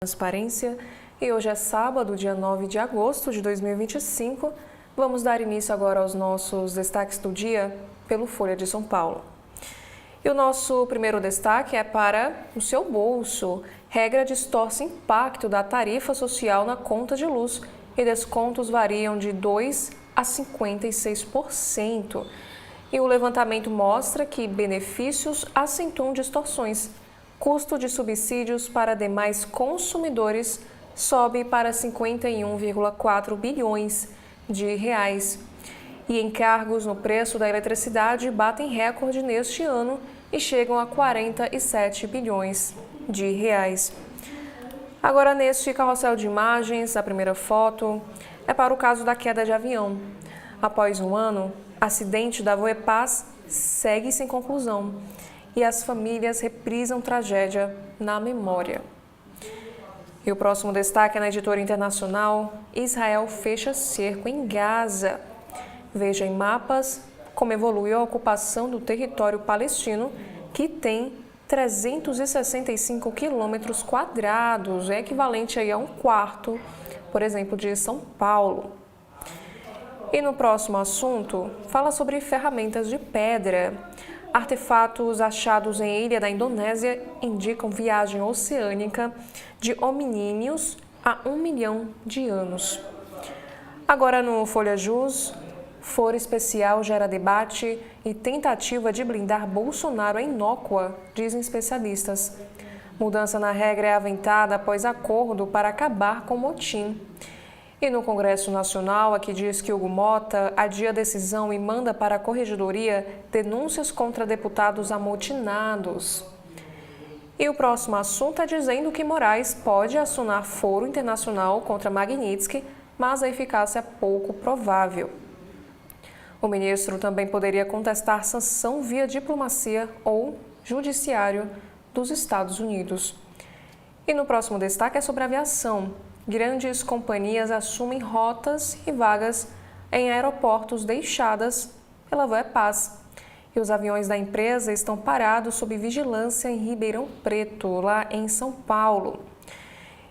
Transparência, e hoje é sábado, dia 9 de agosto de 2025. Vamos dar início agora aos nossos destaques do dia pelo Folha de São Paulo. E o nosso primeiro destaque é para o seu bolso. Regra distorce impacto da tarifa social na conta de luz e descontos variam de 2% a 56%. E o levantamento mostra que benefícios acentuam distorções. Custo de subsídios para demais consumidores sobe para 51,4 bilhões de reais. E encargos no preço da eletricidade batem recorde neste ano e chegam a 47 bilhões de reais. Agora, neste carrossel de imagens, a primeira foto é para o caso da queda de avião. Após um ano, acidente da Voepaz segue sem conclusão. E as famílias reprisam tragédia na memória. E o próximo destaque é na editora internacional: Israel fecha cerco em Gaza. Veja em mapas como evoluiu a ocupação do território palestino, que tem 365 quilômetros quadrados, é equivalente aí a um quarto, por exemplo, de São Paulo. E no próximo assunto, fala sobre ferramentas de pedra. Artefatos achados em ilha da Indonésia indicam viagem oceânica de hominíneos há 1 milhão de anos. Agora no Folha Jus, foro especial gera debate e tentativa de blindar Bolsonaro é inócua, dizem especialistas. Mudança na regra é aventada após acordo para acabar com o motim. E no Congresso Nacional, aqui diz que Hugo Mota adia a decisão e manda para a Corregedoria denúncias contra deputados amotinados. E o próximo assunto é dizendo que Moraes pode acionar foro internacional contra Magnitsky, mas a eficácia é pouco provável. O ministro também poderia contestar sanção via diplomacia ou judiciário dos Estados Unidos. E no próximo destaque é sobre aviação. Grandes companhias assumem rotas e vagas em aeroportos deixadas pela Voepaz. E os aviões da empresa estão parados sob vigilância em Ribeirão Preto, lá em São Paulo.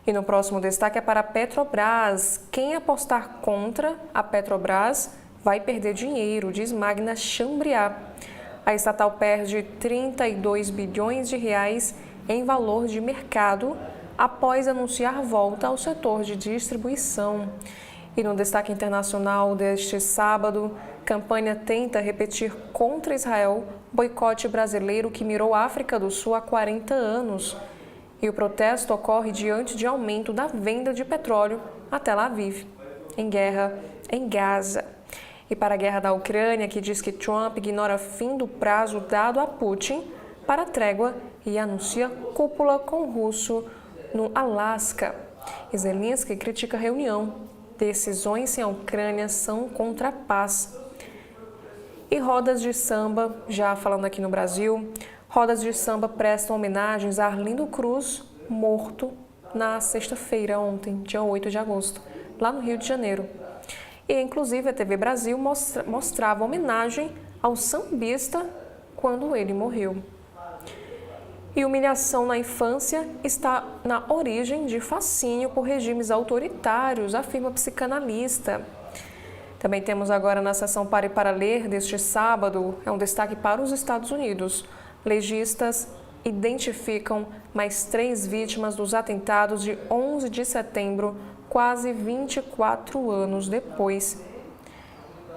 E no próximo destaque é para a Petrobras. Quem apostar contra a Petrobras vai perder dinheiro, diz Magna Chambriard. A estatal perde 32 bilhões de reais em valor de mercado após anunciar volta ao setor de distribuição. E no destaque internacional deste sábado, campanha tenta repetir contra Israel boicote brasileiro que mirou a África do Sul há 40 anos. E o protesto ocorre diante de aumento da venda de petróleo a Tel Aviv, em guerra em Gaza. E para a guerra da Ucrânia, que diz que Trump ignora fim do prazo dado a Putin para a trégua e anuncia cúpula com o russo no Alasca. Zelensky critica a reunião. Decisões sem a Ucrânia são contra a paz. E rodas de samba, já falando aqui no Brasil, rodas de samba prestam homenagens a Arlindo Cruz, morto na sexta-feira, ontem, dia 8 de agosto, lá no Rio de Janeiro. E, inclusive, a TV Brasil mostrava homenagem ao sambista quando ele morreu. E humilhação na infância está na origem de fascínio por regimes autoritários, afirma psicanalista. Também temos agora na seção Pare para Ler deste sábado, é um destaque para os Estados Unidos. Legistas identificam mais 3 vítimas dos atentados de 11 de setembro, quase 24 anos depois.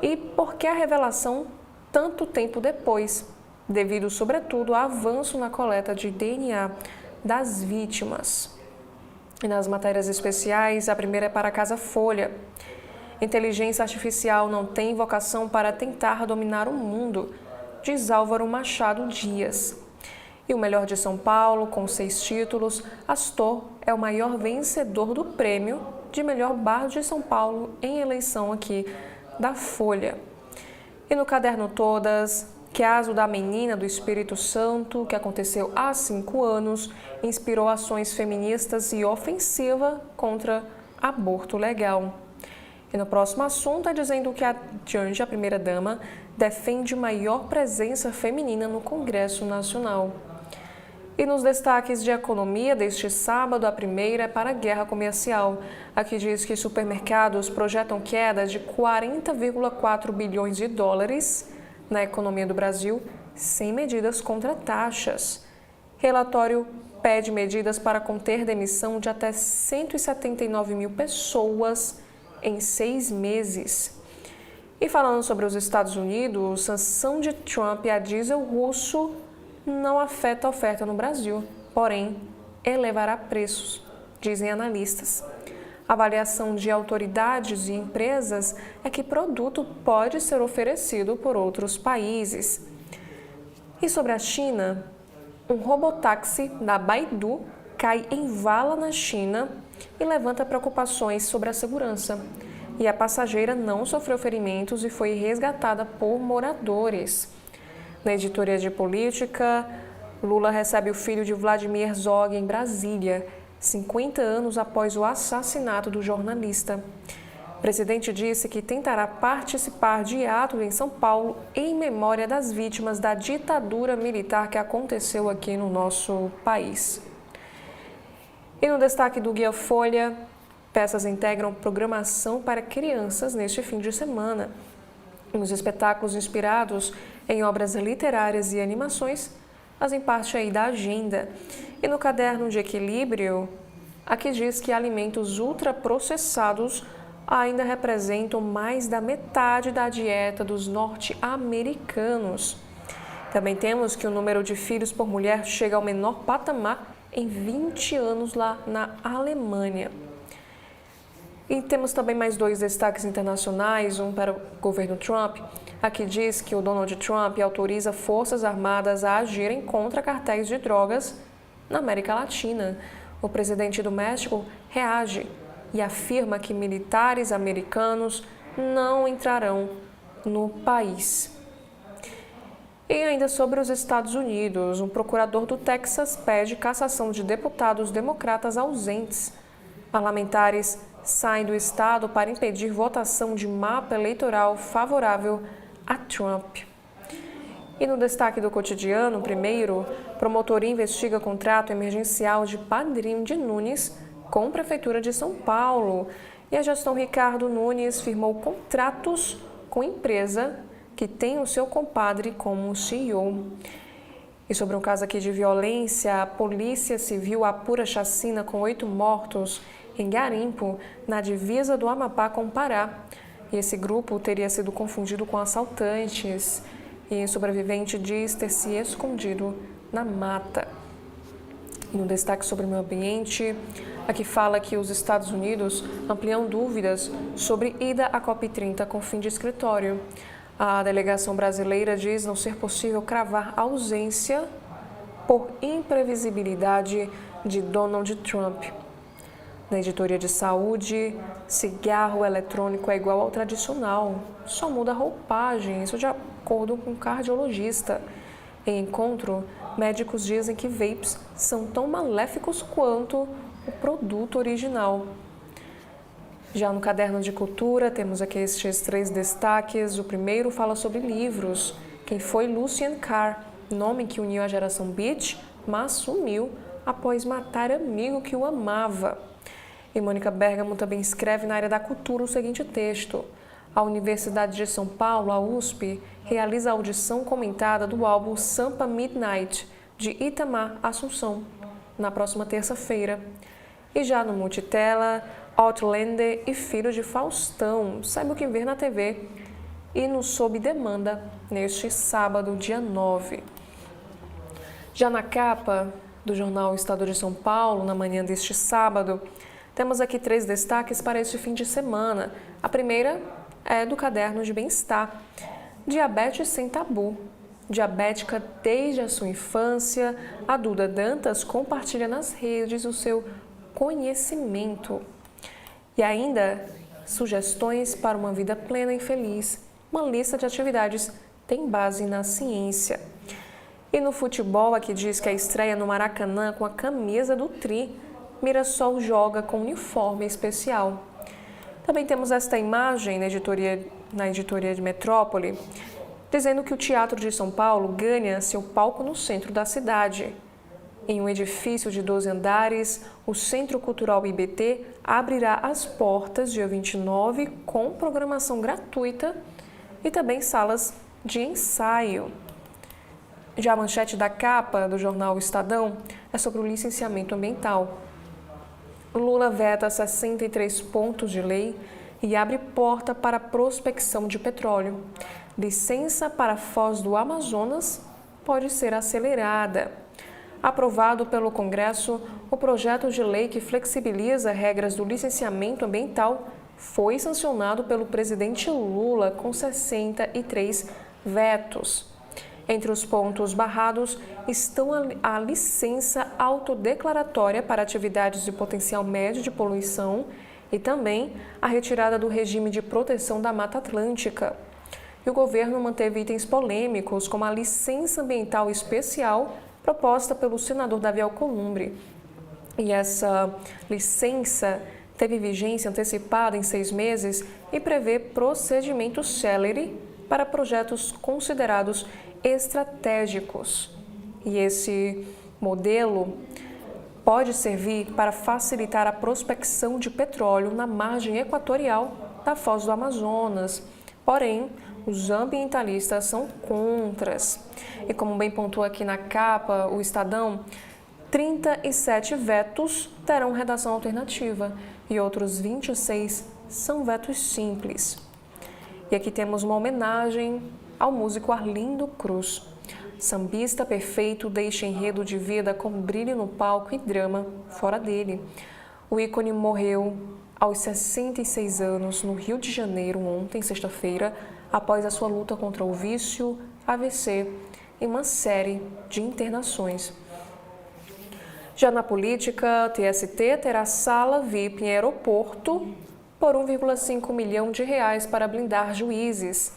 E por que a revelação tanto tempo depois? Devido, sobretudo, ao avanço na coleta de DNA das vítimas. E nas matérias especiais, a primeira é para a Casa Folha. Inteligência artificial não tem vocação para tentar dominar o mundo, diz Álvaro Machado Dias. E o melhor de São Paulo, com 6 títulos, Astor é o maior vencedor do prêmio de melhor bar de São Paulo em eleição aqui da Folha. E no caderno Todas, caso da menina do Espírito Santo, que aconteceu há 5 anos, inspirou ações feministas e ofensiva contra aborto legal. E no próximo assunto é dizendo que a Janja, a primeira-dama, defende maior presença feminina no Congresso Nacional. E nos destaques de economia deste sábado, a primeira é para a guerra comercial. Aqui diz que supermercados projetam queda de 40,4 bilhões de dólares na economia do Brasil, sem medidas contra taxas. Relatório pede medidas para conter demissão de até 179 mil pessoas em 6 meses. E falando sobre os Estados Unidos, sanção de Trump a diesel russo não afeta a oferta no Brasil, porém elevará preços, dizem analistas. A avaliação de autoridades e empresas é que produto pode ser oferecido por outros países. E sobre a China, um robotáxi da Baidu cai em vala na China e levanta preocupações sobre a segurança. E a passageira não sofreu ferimentos e foi resgatada por moradores. Na editoria de política, Lula recebe o filho de Vladimir Herzog em Brasília, 50 anos após o assassinato do jornalista. O presidente disse que tentará participar de ato em São Paulo em memória das vítimas da ditadura militar que aconteceu aqui no nosso país. E no destaque do Guia Folha, peças integram programação para crianças neste fim de semana. Nos espetáculos inspirados em obras literárias e animações, fazem parte aí da agenda. E no caderno de equilíbrio, aqui diz que alimentos ultraprocessados ainda representam mais da metade da dieta dos norte-americanos. Também temos que o número de filhos por mulher chega ao menor patamar em 20 anos lá na Alemanha. E temos também mais 2 destaques internacionais, um para o governo Trump. Aqui diz que o Donald Trump autoriza forças armadas a agirem contra cartéis de drogas na América Latina. O presidente do México reage e afirma que militares americanos não entrarão no país. E ainda sobre os Estados Unidos, um procurador do Texas pede cassação de deputados democratas ausentes. Parlamentares saem do estado para impedir votação de mapa eleitoral favorável a Trump. E no destaque do cotidiano, primeiro, promotoria investiga contrato emergencial de Padrinho de Nunes com a Prefeitura de São Paulo. E a gestão Ricardo Nunes firmou contratos com empresa que tem o seu compadre como CEO. E sobre um caso aqui de violência, a Polícia Civil apura chacina com 8 mortos em Garimpo, na divisa do Amapá com o Pará. E esse grupo teria sido confundido com assaltantes. E o sobrevivente diz ter se escondido na mata. E no destaque sobre o meio ambiente, aqui fala que os Estados Unidos ampliam dúvidas sobre ida à COP30 com fim de escritório. A delegação brasileira diz não ser possível cravar ausência por imprevisibilidade de Donald Trump. Na editoria de saúde, cigarro eletrônico é igual ao tradicional, só muda a roupagem, isso de acordo com um cardiologista. Em encontro, médicos dizem que vapes são tão maléficos quanto o produto original. Já no caderno de cultura, temos aqui estes 3 destaques. O primeiro fala sobre livros. Quem foi Lucien Carr, nome que uniu a geração Beat, mas sumiu após matar amigo que o amava. E Mônica Bergamo também escreve na área da cultura o seguinte texto. A Universidade de São Paulo, a USP, realiza a audição comentada do álbum Sampa Midnight, de Itamar Assunção, na próxima terça-feira. E já no Multitela, Outlander e Filho de Faustão, saiba o que ver na TV. E no Sob Demanda, neste sábado, dia 9. Já na capa do jornal Estado de São Paulo, na manhã deste sábado, temos aqui 3 destaques para este fim de semana. A primeira é do caderno de bem-estar. Diabetes sem tabu. Diabética desde a sua infância, a Duda Dantas compartilha nas redes o seu conhecimento. E ainda, sugestões para uma vida plena e feliz. Uma lista de atividades tem base na ciência. E no futebol, aqui diz que a estreia no Maracanã com a camisa do Tri. Mirassol joga com uniforme especial. Também temos esta imagem na editoria de Metrópole, dizendo que o Teatro de São Paulo ganha seu palco no centro da cidade. Em um edifício de 12 andares, o Centro Cultural IBT abrirá as portas dia 29 com programação gratuita e também salas de ensaio. Já a manchete da capa do jornal Estadão é sobre o licenciamento ambiental. Lula veta 63 pontos de lei e abre porta para prospecção de petróleo. Licença para a Foz do Amazonas pode ser acelerada. Aprovado pelo Congresso, o projeto de lei que flexibiliza regras do licenciamento ambiental foi sancionado pelo presidente Lula com 63 vetos. Entre os pontos barrados estão a licença autodeclaratória para atividades de potencial médio de poluição e também a retirada do regime de proteção da Mata Atlântica. E o governo manteve itens polêmicos, como a licença ambiental especial proposta pelo senador Davi Alcolumbre. E essa licença teve vigência antecipada em 6 meses e prevê procedimento célere para projetos considerados estratégicos. E esse modelo pode servir para facilitar a prospecção de petróleo na margem equatorial da Foz do Amazonas. Porém, os ambientalistas são contras. E como bem pontuou aqui na capa o Estadão, 37 vetos terão redação alternativa e outros 26 são vetos simples. E aqui temos uma homenagem ao músico Arlindo Cruz. Sambista perfeito deixa enredo de vida com brilho no palco e drama fora dele. O ícone morreu aos 66 anos no Rio de Janeiro ontem, sexta-feira, após a sua luta contra o vício, AVC e uma série de internações. Já na política, TST terá sala VIP em aeroporto por 1,5 milhão de reais para blindar juízes.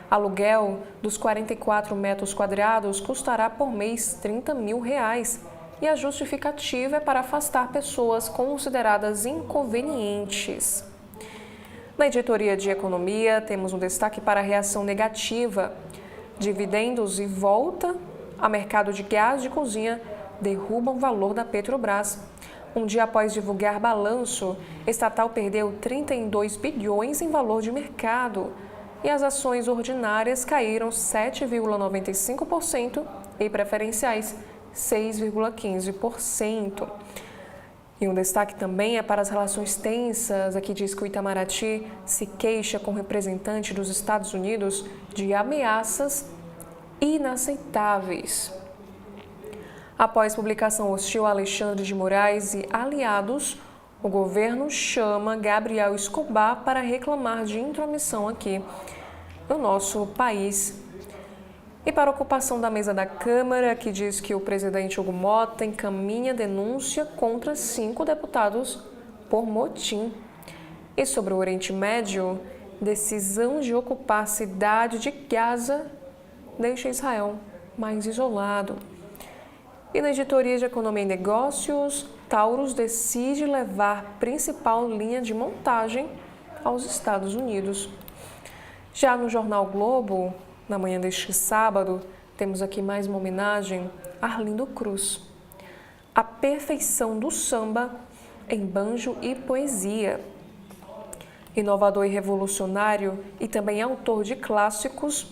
Aluguel dos 44 metros quadrados custará por mês R$30 mil e a justificativa é para afastar pessoas consideradas inconvenientes. Na editoria de economia, temos um destaque para a reação negativa. Dividendos e volta a mercado de gás de cozinha derrubam o valor da Petrobras. Um dia após divulgar balanço, estatal perdeu 32 bilhões em valor de mercado e as ações ordinárias caíram 7,95% e preferenciais 6,15%. E um destaque também é para as relações tensas. Aqui diz que o Itamaraty se queixa com representante dos Estados Unidos de ameaças inaceitáveis. Após publicação hostil a Alexandre de Moraes e aliados, o governo chama Gabriel Escobar para reclamar de intromissão aqui no nosso país. E para a ocupação da mesa da Câmara, que diz que o presidente Hugo Mota encaminha denúncia contra 5 deputados por motim. E sobre o Oriente Médio, decisão de ocupar a cidade de Gaza deixa Israel mais isolado. E na editoria de Economia e Negócios, Taurus decide levar principal linha de montagem aos Estados Unidos. Já no jornal Globo, na manhã deste sábado, temos aqui mais uma homenagem a Arlindo Cruz. A perfeição do samba em banjo e poesia. Inovador e revolucionário e também autor de clássicos,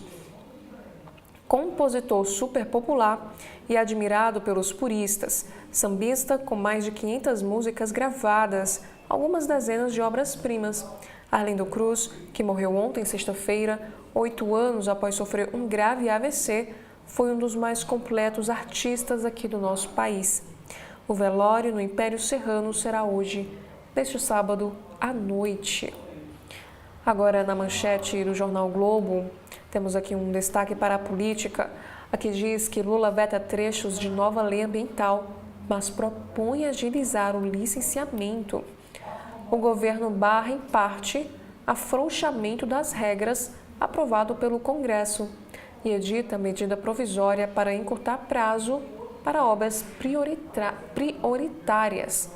compositor super popular e admirado pelos puristas, sambista com mais de 500 músicas gravadas, algumas dezenas de obras-primas. Arlindo Cruz, que morreu ontem, sexta-feira, 8 anos após sofrer um grave AVC, foi um dos mais completos artistas aqui do nosso país. O velório no Império Serrano será hoje, neste sábado à noite. Agora, na manchete do jornal Globo, temos aqui um destaque para a política. Aqui diz que Lula veta trechos de nova lei ambiental, mas propõe agilizar o licenciamento. O governo barra, em parte, afrouxamento das regras aprovado pelo Congresso e edita medida provisória para encurtar prazo para obras prioritárias.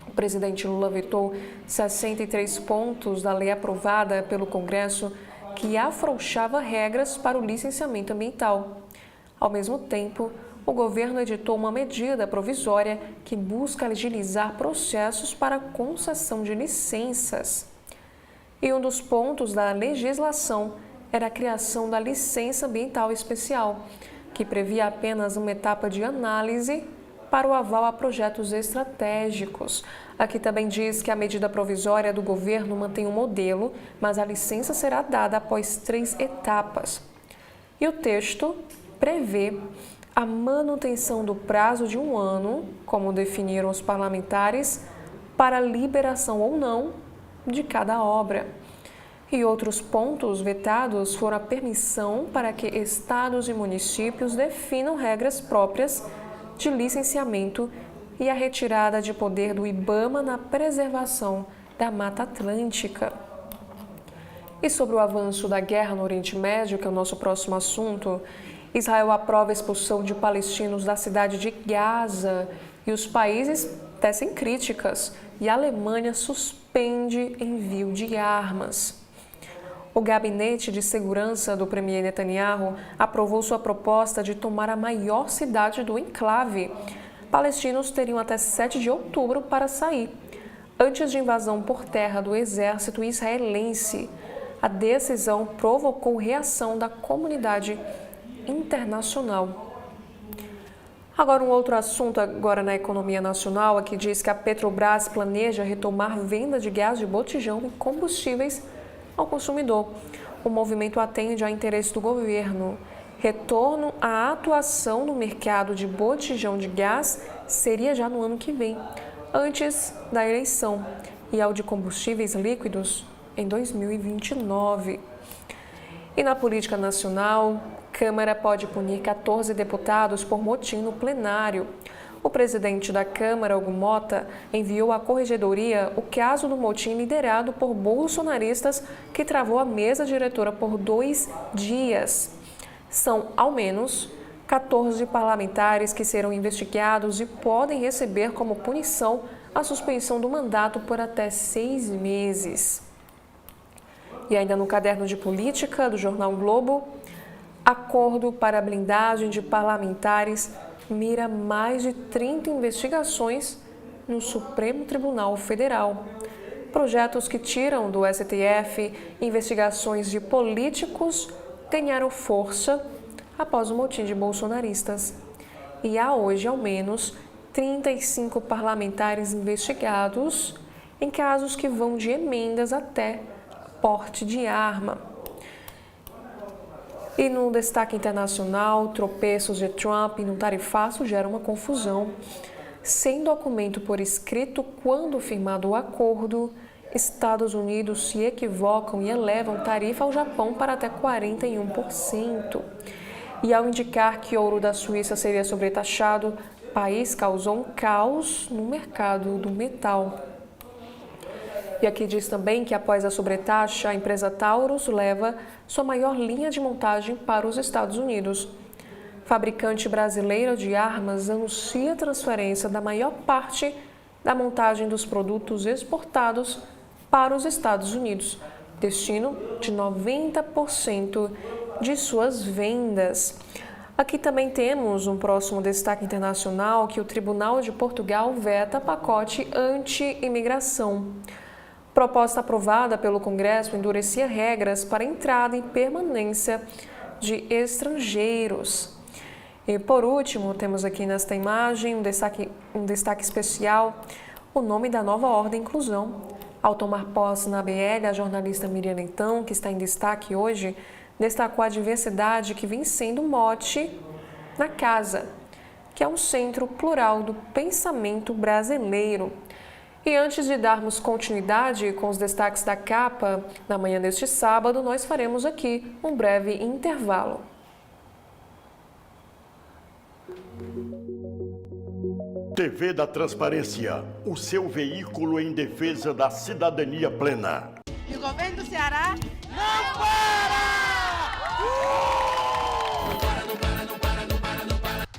O presidente Lula vetou 63 pontos da lei aprovada pelo Congresso que afrouxava regras para o licenciamento ambiental. Ao mesmo tempo, o governo editou uma medida provisória que busca agilizar processos para concessão de licenças. E um dos pontos da legislação era a criação da licença ambiental especial, que previa apenas uma etapa de análise para o aval a projetos estratégicos. Aqui também diz que a medida provisória do governo mantém o modelo, mas a licença será dada após 3 etapas. E o texto prevê a manutenção do prazo de 1 ano, como definiram os parlamentares, para liberação ou não de cada obra. E outros pontos vetados foram a permissão para que estados e municípios definam regras próprias de licenciamento e a retirada de poder do IBAMA na preservação da Mata Atlântica. E sobre o avanço da guerra no Oriente Médio, que é o nosso próximo assunto, Israel aprova a expulsão de palestinos da cidade de Gaza e os países tecem críticas e a Alemanha suspende envio de armas. O Gabinete de Segurança do premier Netanyahu aprovou sua proposta de tomar a maior cidade do enclave. Palestinos teriam até 7 de outubro para sair, antes de invasão por terra do exército israelense. A decisão provocou reação da comunidade internacional. Agora um outro assunto agora na economia nacional, aqui diz que a Petrobras planeja retomar venda de gás de botijão e combustíveis ao consumidor. O movimento atende ao interesse do governo. Retorno à atuação no mercado de botijão de gás seria já no ano que vem, antes da eleição, e ao de combustíveis líquidos em 2029. E na política nacional, Câmara pode punir 14 deputados por motim no plenário. O presidente da Câmara, Hugo Mota, enviou à Corregedoria o caso do motim liderado por bolsonaristas que travou a mesa diretora por 2 dias. São, ao menos, 14 parlamentares que serão investigados e podem receber como punição a suspensão do mandato por até 6 meses. E ainda no caderno de política do jornal Globo, acordo para a blindagem de parlamentares mira mais de 30 investigações no Supremo Tribunal Federal. Projetos que tiram do STF investigações de políticos ganharam força após o motim de bolsonaristas. E há hoje, ao menos, 35 parlamentares investigados em casos que vão de emendas até porte de arma. E no destaque internacional, tropeços de Trump no tarifaço geram uma confusão. Sem documento por escrito quando firmado o acordo, Estados Unidos se equivocam e elevam tarifa ao Japão para até 41%. E ao indicar que ouro da Suíça seria sobretaxado, o país causou um caos no mercado do metal. E aqui diz também que após a sobretaxa, a empresa Taurus leva sua maior linha de montagem para os Estados Unidos. Fabricante brasileira de armas anuncia a transferência da maior parte da montagem dos produtos exportados para os Estados Unidos, destino de 90% de suas vendas. Aqui também temos um próximo destaque internacional que o Tribunal de Portugal veta pacote anti-imigração. Proposta aprovada pelo Congresso endurecia regras para entrada e permanência de estrangeiros. E por último, temos aqui nesta imagem um destaque especial, o nome da nova Ordem Inclusão. Ao tomar posse na ABL, a jornalista Miriam Leitão, que está em destaque hoje, destacou a diversidade que vem sendo mote na casa, que é um centro plural do pensamento brasileiro. E antes de darmos continuidade com os destaques da capa, na manhã deste sábado, nós faremos aqui um breve intervalo. TV da Transparência, o seu veículo em defesa da cidadania plena. E o governo do Ceará não para!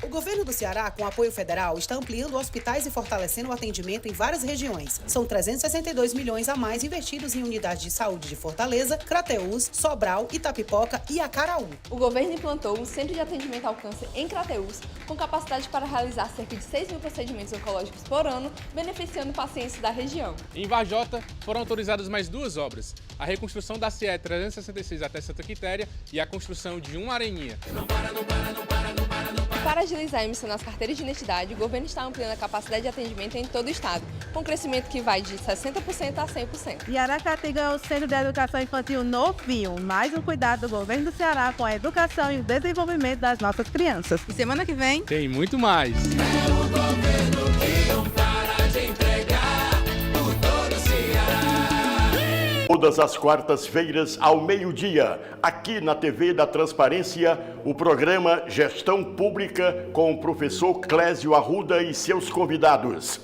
O O governo do Ceará, com apoio federal, está ampliando hospitais e fortalecendo o atendimento em várias regiões. São 362 milhões a mais investidos em unidades de saúde de Fortaleza, Crateús, Sobral, Itapipoca e Acaraú. O governo implantou um centro de atendimento ao câncer em Crateús, com capacidade para realizar cerca de 6 mil procedimentos oncológicos por ano, beneficiando pacientes da região. Em Varjota, foram autorizadas mais 2 obras, a reconstrução da CE 366 até Santa Quitéria e a construção de uma areninha. E para agilizar a emissão das carteiras de identidade, o governo está ampliando a capacidade de atendimento em todo o estado, com um crescimento que vai de 60% a 100%. E Aracati ganhou o Centro de Educação Infantil novinho, mais um cuidado do governo do Ceará com a educação e o desenvolvimento das nossas crianças. E semana que vem Tem muito mais! Todas as quartas-feiras, ao meio-dia, aqui na TV da Transparência, o programa Gestão Pública com o professor Clésio Arruda e seus convidados.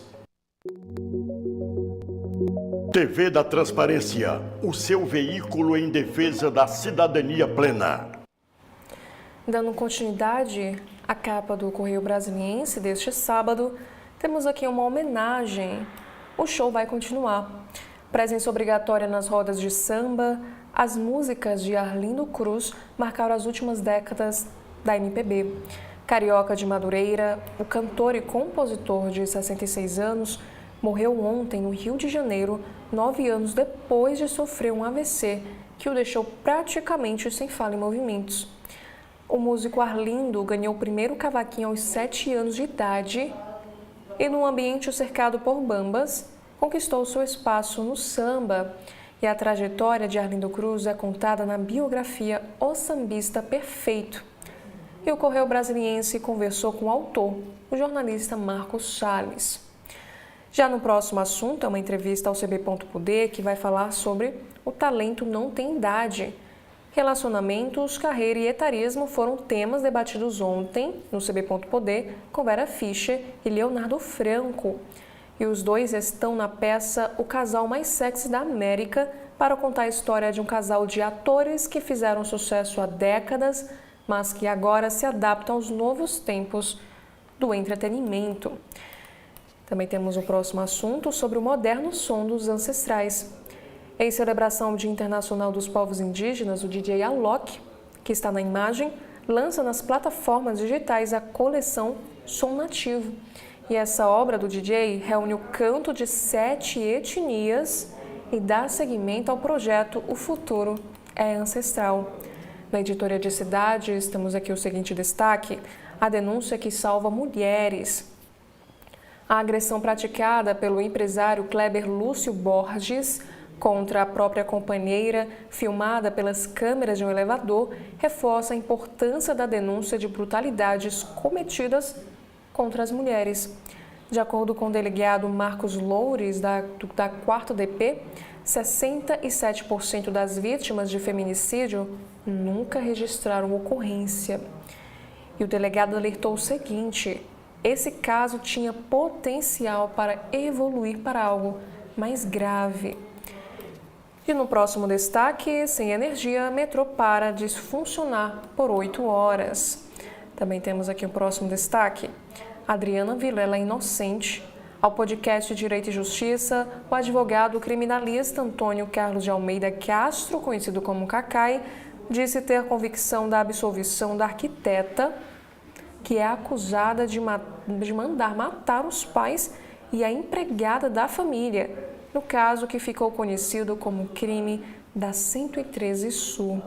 TV da Transparência, o seu veículo em defesa da cidadania plena. Dando continuidade à capa do Correio Brasiliense deste sábado, temos aqui uma homenagem. O show vai continuar. Presença obrigatória nas rodas de samba, as músicas de Arlindo Cruz marcaram as últimas décadas da MPB. Carioca de Madureira, o cantor e compositor de 66 anos, morreu ontem no Rio de Janeiro, 9 anos depois de sofrer um AVC, que o deixou praticamente sem fala e movimentos. O músico Arlindo ganhou o primeiro cavaquinho aos 7 anos de idade e, num ambiente cercado por bambas, conquistou seu espaço no samba. E a trajetória de Arlindo Cruz é contada na biografia O Sambista Perfeito. E o Correio Brasiliense conversou com o autor, o jornalista Marcos Salles. Já no próximo assunto, é uma entrevista ao CB.Poder que vai falar sobre o talento não tem idade. Relacionamentos, carreira e etarismo foram temas debatidos ontem no CB.Poder com Vera Fischer e Leonardo Franco. E os dois estão na peça O Casal Mais Sexy da América para contar a história de um casal de atores que fizeram sucesso há décadas, mas que agora se adaptam aos novos tempos do entretenimento. Também temos o próximo assunto sobre o moderno som dos ancestrais. Em celebração ao Dia Internacional dos Povos Indígenas, o DJ Alok, que está na imagem, lança nas plataformas digitais a coleção Som Nativo. E essa obra do DJ reúne o canto de 7 etnias e dá seguimento ao projeto O Futuro é Ancestral. Na editoria de cidades, temos aqui o seguinte destaque: a denúncia que salva mulheres. A agressão praticada pelo empresário Kleber Lúcio Borges contra a própria companheira, filmada pelas câmeras de um elevador, reforça a importância da denúncia de brutalidades cometidas contra as mulheres. De acordo com o delegado Marcos Loures, da 4º DP, 67% das vítimas de feminicídio nunca registraram ocorrência. E o delegado alertou o seguinte: esse caso tinha potencial para evoluir para algo mais grave. E no próximo destaque, sem energia, metrô para de funcionar por 8 horas. Também temos aqui o próximo destaque: Adriana Vilela inocente. Ao podcast Direito e Justiça, o advogado criminalista Antônio Carlos de Almeida Castro, conhecido como Cacai, disse ter convicção da absolvição da arquiteta, que é acusada de mandar matar os pais e a empregada da família, no caso que ficou conhecido como crime da 113 Sul.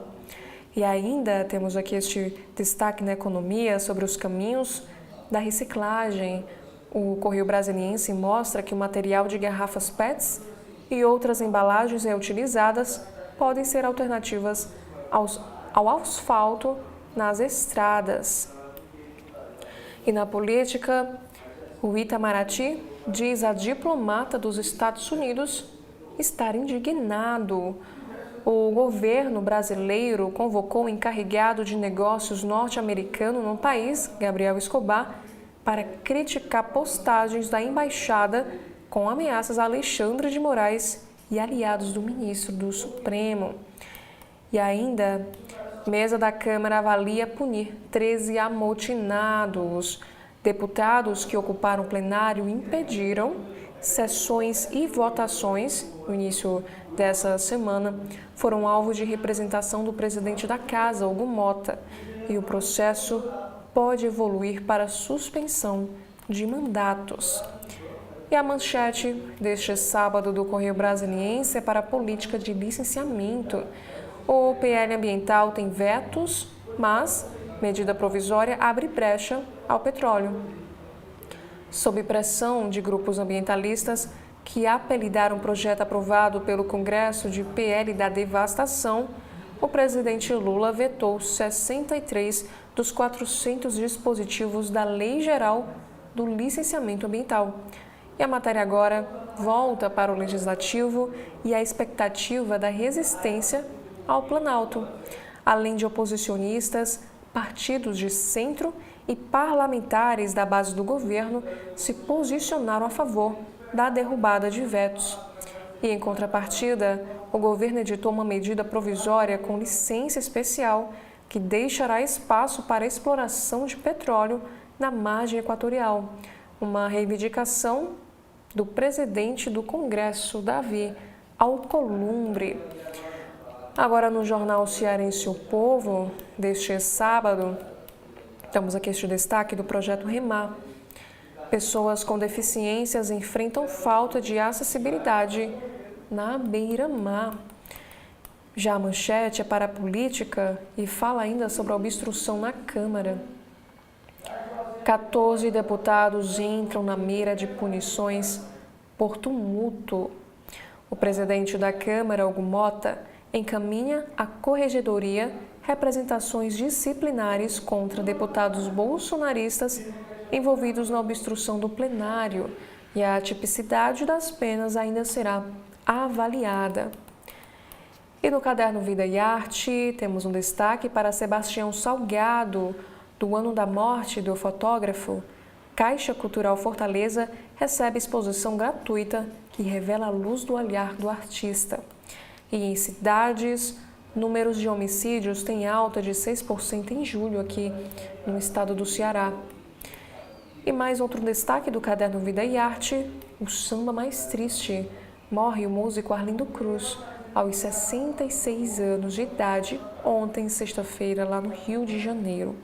E ainda temos aqui este destaque na economia sobre os caminhos da reciclagem. O Correio Brasiliense mostra que o material de garrafas PETs e outras embalagens reutilizadas podem ser alternativas ao asfalto nas estradas. E na política, o Itamaraty diz a diplomata dos Estados Unidos estar indignado. O governo brasileiro convocou o encarregado de negócios norte-americano no país, Gabriel Escobar, para criticar postagens da embaixada com ameaças a Alexandre de Moraes e aliados do ministro do Supremo. E ainda Mesa da Câmara avalia punir 13 amotinados. Deputados que ocuparam o plenário impediram sessões e votações no início dessa semana foram alvo de representação do presidente da Casa, Hugo Mota, e o processo pode evoluir para suspensão de mandatos. E a manchete deste sábado do Correio Brasiliense é para a política de licenciamento. O PL ambiental tem vetos, mas medida provisória abre brecha ao petróleo. Sob pressão de grupos ambientalistas que apelidaram um projeto aprovado pelo Congresso de PL da devastação, o presidente Lula vetou 63 dos 400 dispositivos da Lei Geral do Licenciamento Ambiental. E a matéria agora volta para o Legislativo e a expectativa da resistência ao Planalto, além de oposicionistas, partidos de centro e parlamentares da base do governo se posicionaram a favor da derrubada de vetos. E, em contrapartida, o governo editou uma medida provisória com licença especial que deixará espaço para a exploração de petróleo na margem equatorial, uma reivindicação do presidente do Congresso, Davi Alcolumbre. Agora, no jornal Cearense O Povo, deste sábado, temos aqui este destaque do projeto REMAR. Pessoas com deficiências enfrentam falta de acessibilidade na beira-mar. Já a manchete é para a política e fala ainda sobre a obstrução na Câmara. 14 deputados entram na mira de punições por tumulto. O presidente da Câmara, Hugo Mota, encaminha à Corregedoria representações disciplinares contra deputados bolsonaristas envolvidos na obstrução do plenário, e a tipicidade das penas ainda será avaliada. E no caderno Vida e Arte, temos um destaque para Sebastião Salgado, do ano da morte do fotógrafo. Caixa Cultural Fortaleza recebe exposição gratuita que revela a luz do olhar do artista. E em cidades, números de homicídios têm alta de 6% em julho aqui no estado do Ceará. E mais outro destaque do caderno Vida e Arte, o samba mais triste. Morre o músico Arlindo Cruz, aos 66 anos de idade, ontem, sexta-feira, lá no Rio de Janeiro.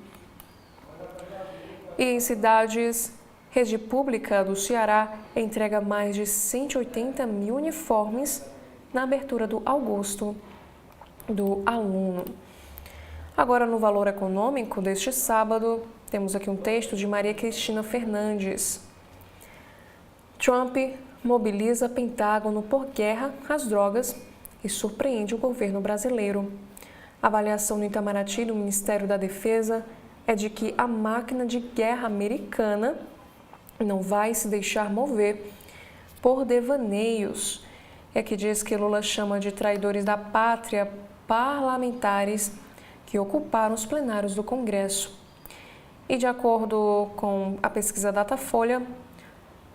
E em cidades, Rede Pública do Ceará entrega mais de 180 mil uniformes na abertura do Augusto do Aluno. Agora, no Valor Econômico deste sábado, temos aqui um texto de Maria Cristina Fernandes. Trump mobiliza Pentágono por guerra às drogas e surpreende o governo brasileiro. A avaliação no Itamaraty do Ministério da Defesa é de que a máquina de guerra americana não vai se deixar mover por devaneios. É que diz que Lula chama de traidores da pátria parlamentares que ocuparam os plenários do Congresso. E de acordo com a pesquisa Datafolha,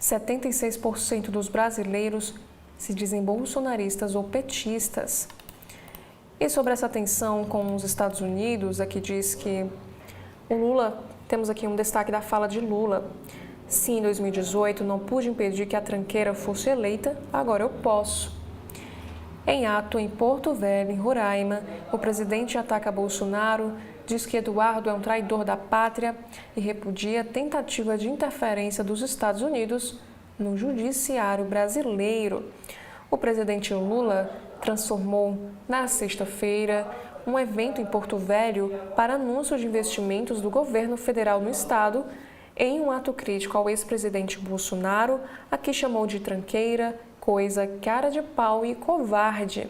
76% dos brasileiros se dizem bolsonaristas ou petistas. E sobre essa tensão com os Estados Unidos, aqui diz que o Lula, temos aqui um destaque da fala de Lula. Se em 2018 não pude impedir que a tranqueira fosse eleita, agora eu posso. Em ato em Porto Velho, em Roraima, o presidente ataca Bolsonaro, diz que Eduardo é um traidor da pátria e repudia a tentativa de interferência dos Estados Unidos no judiciário brasileiro. O presidente Lula transformou, na sexta-feira, um evento em Porto Velho para anúncio de investimentos do governo federal no estado em um ato crítico ao ex-presidente Bolsonaro, a que chamou de tranqueira, coisa, cara de pau e covarde.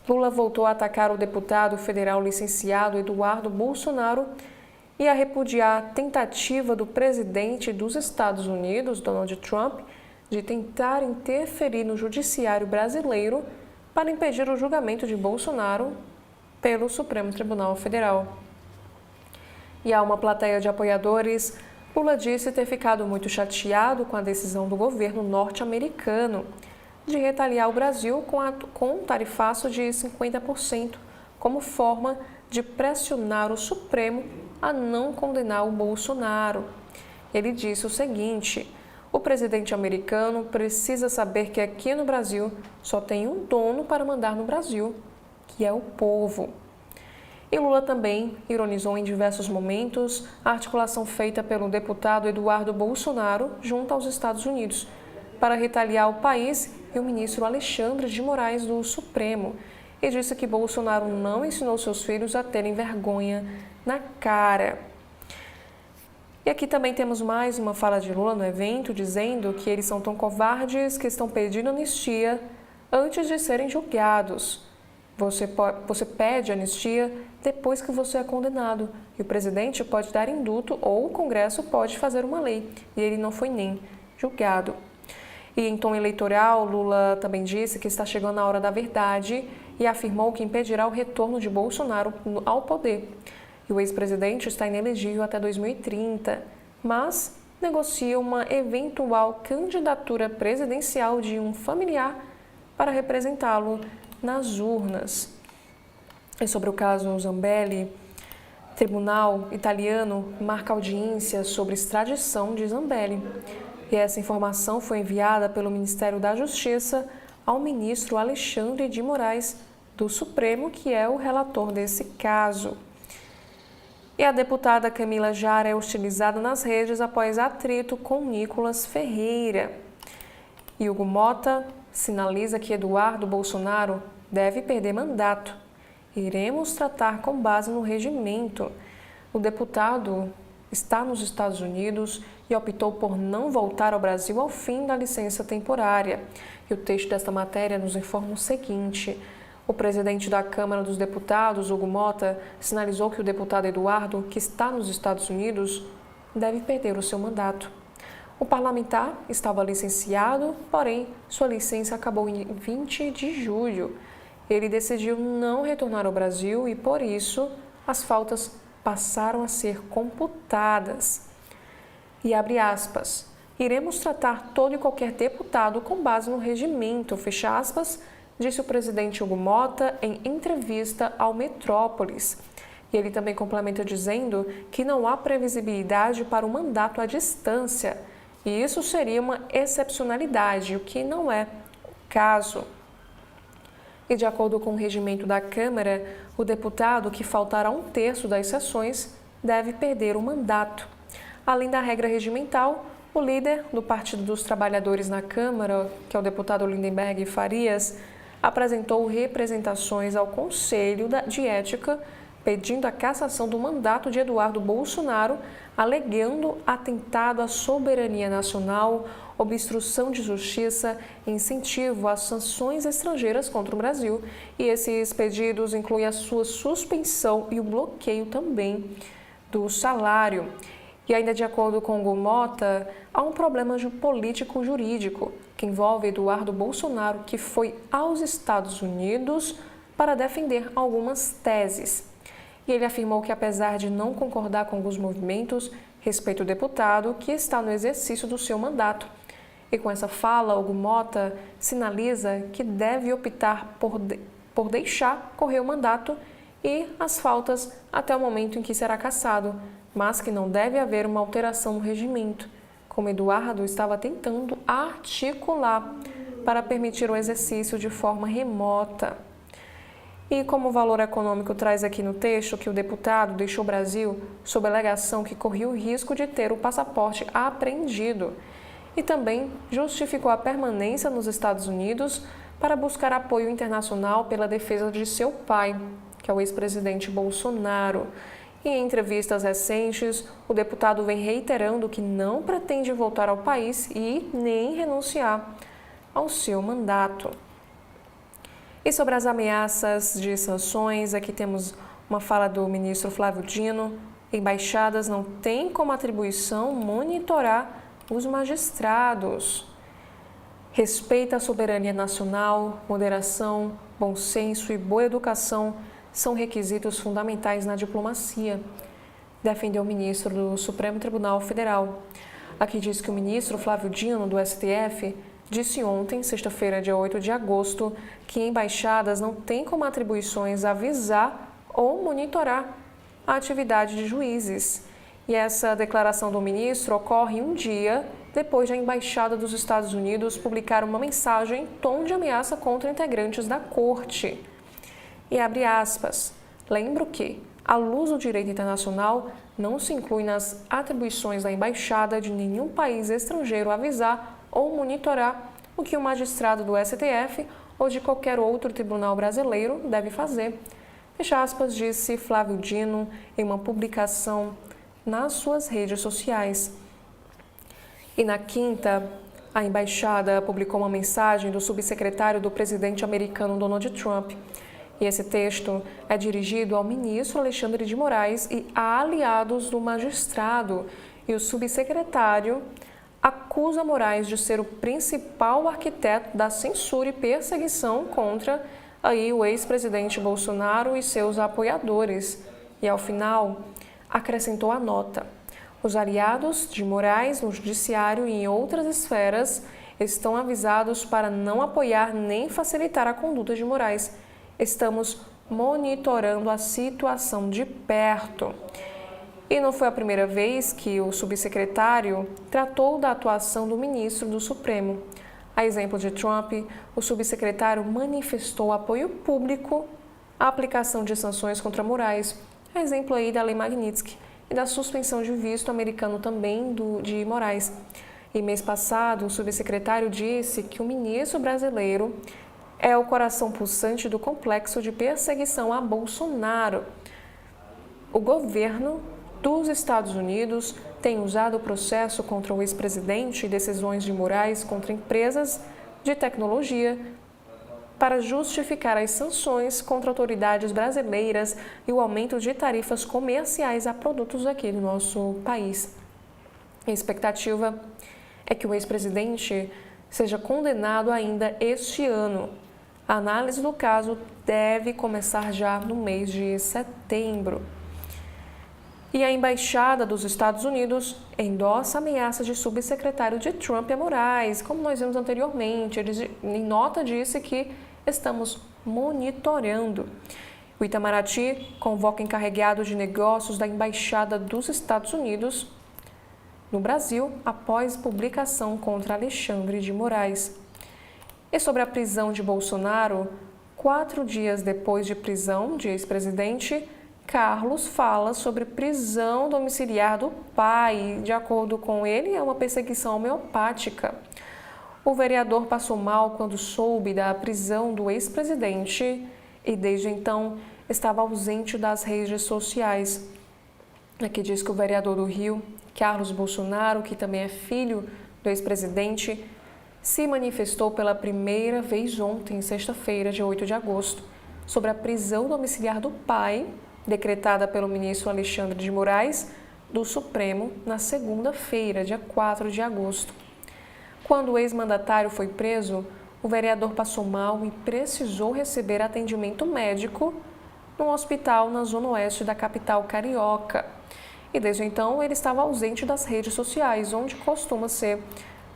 Lula voltou a atacar o deputado federal licenciado Eduardo Bolsonaro e a repudiar a tentativa do presidente dos Estados Unidos, Donald Trump, de tentar interferir no judiciário brasileiro para impedir o julgamento de Bolsonaro pelo Supremo Tribunal Federal. E há uma plateia de apoiadores. Lula disse ter ficado muito chateado com a decisão do governo norte-americano de retaliar o Brasil com um tarifaço de 50% como forma de pressionar o Supremo a não condenar o Bolsonaro. Ele disse o seguinte: o presidente americano precisa saber que aqui no Brasil só tem um dono para mandar no Brasil, que é o povo. E Lula também ironizou em diversos momentos a articulação feita pelo deputado Eduardo Bolsonaro junto aos Estados Unidos para retaliar o país e o ministro Alexandre de Moraes do Supremo. E disse que Bolsonaro não ensinou seus filhos a terem vergonha na cara. E aqui também temos mais uma fala de Lula no evento, dizendo que eles são tão covardes que estão pedindo anistia antes de serem julgados. Você pede anistia depois que você é condenado. E o presidente pode dar indulto ou o Congresso pode fazer uma lei. E ele não foi nem julgado. E em tom eleitoral, Lula também disse que está chegando a hora da verdade e afirmou que impedirá o retorno de Bolsonaro ao poder. E o ex-presidente está inelegível até 2030, mas negocia uma eventual candidatura presidencial de um familiar para representá-lo nas urnas. E sobre o caso Zambelli, o tribunal italiano marca audiência sobre extradição de Zambelli. E essa informação foi enviada pelo Ministério da Justiça ao ministro Alexandre de Moraes do Supremo, que é o relator desse caso. E a deputada Camila Jara é hostilizada nas redes após atrito com Nicolas Ferreira. E Hugo Mota sinaliza que Eduardo Bolsonaro deve perder mandato. Iremos tratar com base no regimento. O deputado está nos Estados Unidos e optou por não voltar ao Brasil ao fim da licença temporária. E o texto desta matéria nos informa o seguinte: o presidente da Câmara dos Deputados, Hugo Mota, sinalizou que o deputado Eduardo, que está nos Estados Unidos, deve perder o seu mandato. O parlamentar estava licenciado, porém, sua licença acabou em 20 de julho. Ele decidiu não retornar ao Brasil e, por isso, as faltas passaram a ser computadas. E abre aspas, iremos tratar todo e qualquer deputado com base no regimento, fecha aspas, disse o presidente Hugo Mota em entrevista ao Metrópolis. E ele também complementa dizendo que não há previsibilidade para o mandato à distância, e isso seria uma excepcionalidade, o que não é o caso. E de acordo com o regimento da Câmara, o deputado que faltar a 1/3 das sessões deve perder o mandato. Além da regra regimental, o líder do Partido dos Trabalhadores na Câmara, que é o deputado Lindenberg Farias, apresentou representações ao Conselho de Ética pedindo a cassação do mandato de Eduardo Bolsonaro, alegando atentado à soberania nacional, obstrução de justiça e incentivo às sanções estrangeiras contra o Brasil. E esses pedidos incluem a sua suspensão e o bloqueio também do salário. E ainda de acordo com Hugo Mota, há um problema político-jurídico que envolve Eduardo Bolsonaro, que foi aos Estados Unidos para defender algumas teses. E ele afirmou que, apesar de não concordar com alguns movimentos, respeita o deputado que está no exercício do seu mandato. E com essa fala, Hugo Mota sinaliza que deve optar por deixar correr o mandato e as faltas até o momento em que será cassado, mas que não deve haver uma alteração no regimento, como Eduardo estava tentando articular para permitir o exercício de forma remota. E como valor econômico traz aqui no texto que o deputado deixou o Brasil sob a alegação que corria o risco de ter o passaporte apreendido e também justificou a permanência nos Estados Unidos para buscar apoio internacional pela defesa de seu pai, que é o ex-presidente Bolsonaro. E em entrevistas recentes, o deputado vem reiterando que não pretende voltar ao país e nem renunciar ao seu mandato. E sobre as ameaças de sanções, aqui temos uma fala do ministro Flávio Dino. Embaixadas não têm como atribuição monitorar os magistrados. Respeito à soberania nacional, moderação, bom senso e boa educação são requisitos fundamentais na diplomacia, defendeu o ministro do Supremo Tribunal Federal. Aqui diz que o ministro Flávio Dino, do STF, disse ontem, sexta-feira, dia 8 de agosto, que embaixadas não têm como atribuições avisar ou monitorar a atividade de juízes. E essa declaração do ministro ocorre um dia depois da Embaixada dos Estados Unidos publicar uma mensagem em tom de ameaça contra integrantes da Corte. E abre aspas, lembro que, à luz do direito internacional, não se inclui nas atribuições da Embaixada de nenhum país estrangeiro avisar ou monitorar o que o magistrado do STF ou de qualquer outro tribunal brasileiro deve fazer. Fecha aspas, disse Flávio Dino em uma publicação nas suas redes sociais. E na quinta, a embaixada publicou uma mensagem do subsecretário do presidente americano Donald Trump. E esse texto é dirigido ao ministro Alexandre de Moraes e a aliados do magistrado. E o subsecretário acusa Moraes de ser o principal arquiteto da censura e perseguição contra o ex-presidente Bolsonaro e seus apoiadores. E ao final, acrescentou a nota. Os aliados de Moraes no judiciário e em outras esferas estão avisados para não apoiar nem facilitar a conduta de Moraes. Estamos monitorando a situação de perto. E não foi a primeira vez que o subsecretário tratou da atuação do ministro do Supremo. A exemplo de Trump, o subsecretário manifestou apoio público à aplicação de sanções contra Moraes, a exemplo aí da Lei Magnitsky e da suspensão de visto americano também de Moraes. E mês passado, o subsecretário disse que o ministro brasileiro é o coração pulsante do complexo de perseguição a Bolsonaro. O governo dos Estados Unidos tem usado o processo contra o ex-presidente e decisões de Moraes contra empresas de tecnologia para justificar as sanções contra autoridades brasileiras e o aumento de tarifas comerciais a produtos aqui do nosso país. A expectativa é que o ex-presidente seja condenado ainda este ano. A análise do caso deve começar já no mês de setembro. E a Embaixada dos Estados Unidos endossa a ameaça de subsecretário de Trump a Moraes, como nós vimos anteriormente. Ele, em nota, disse que estamos monitorando. O Itamaraty convoca encarregado de negócios da Embaixada dos Estados Unidos no Brasil após publicação contra Alexandre de Moraes. E sobre a prisão de Bolsonaro, 4 dias depois de prisão de ex-presidente, Carlos fala sobre prisão domiciliar do pai. De acordo com ele, é uma perseguição homeopática. O vereador passou mal quando soube da prisão do ex-presidente e, desde então, estava ausente das redes sociais. Aqui diz que o vereador do Rio, Carlos Bolsonaro, que também é filho do ex-presidente, se manifestou pela primeira vez ontem, sexta-feira, dia 8 de agosto, sobre a prisão domiciliar do pai, decretada pelo ministro Alexandre de Moraes, do Supremo, na segunda-feira, dia 4 de agosto. Quando o ex-mandatário foi preso, o vereador passou mal e precisou receber atendimento médico num hospital na zona oeste da capital carioca. E desde então ele estava ausente das redes sociais, onde costuma ser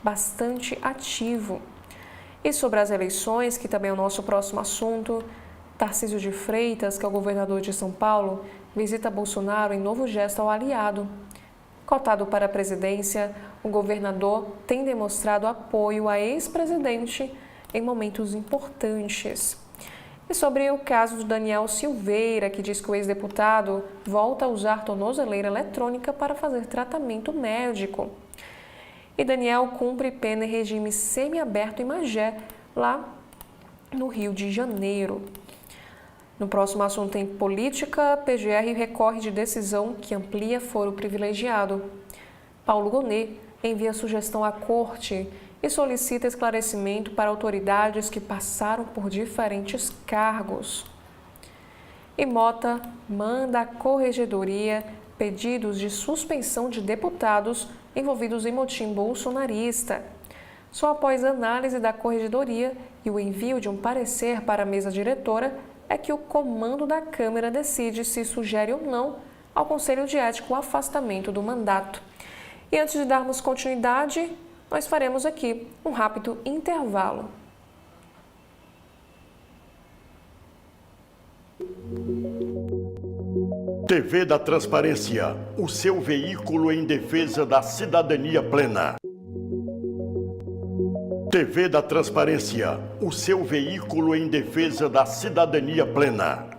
bastante ativo. E sobre as eleições, que também é o nosso próximo assunto, Tarcísio de Freitas, que é o governador de São Paulo, visita Bolsonaro em novo gesto ao aliado. Cotado para a presidência, o governador tem demonstrado apoio a ex-presidente em momentos importantes. E sobre o caso de Daniel Silveira, que diz que o ex-deputado volta a usar tornozeleira eletrônica para fazer tratamento médico. E Daniel cumpre pena em regime semiaberto em Magé, lá no Rio de Janeiro. No próximo assunto em política, PGR recorre de decisão que amplia foro privilegiado. Paulo Gonet envia sugestão à corte e solicita esclarecimento para autoridades que passaram por diferentes cargos. E Mota manda à corregedoria pedidos de suspensão de deputados envolvidos em motim bolsonarista. Só após análise da corregedoria e o envio de um parecer para a mesa diretora é que o comando da Câmara decide se sugere ou não ao Conselho de Ética o afastamento do mandato. E antes de darmos continuidade, nós faremos aqui um rápido intervalo. TV da Transparência, o seu veículo em defesa da cidadania plena. TV da Transparência, o seu veículo em defesa da cidadania plena.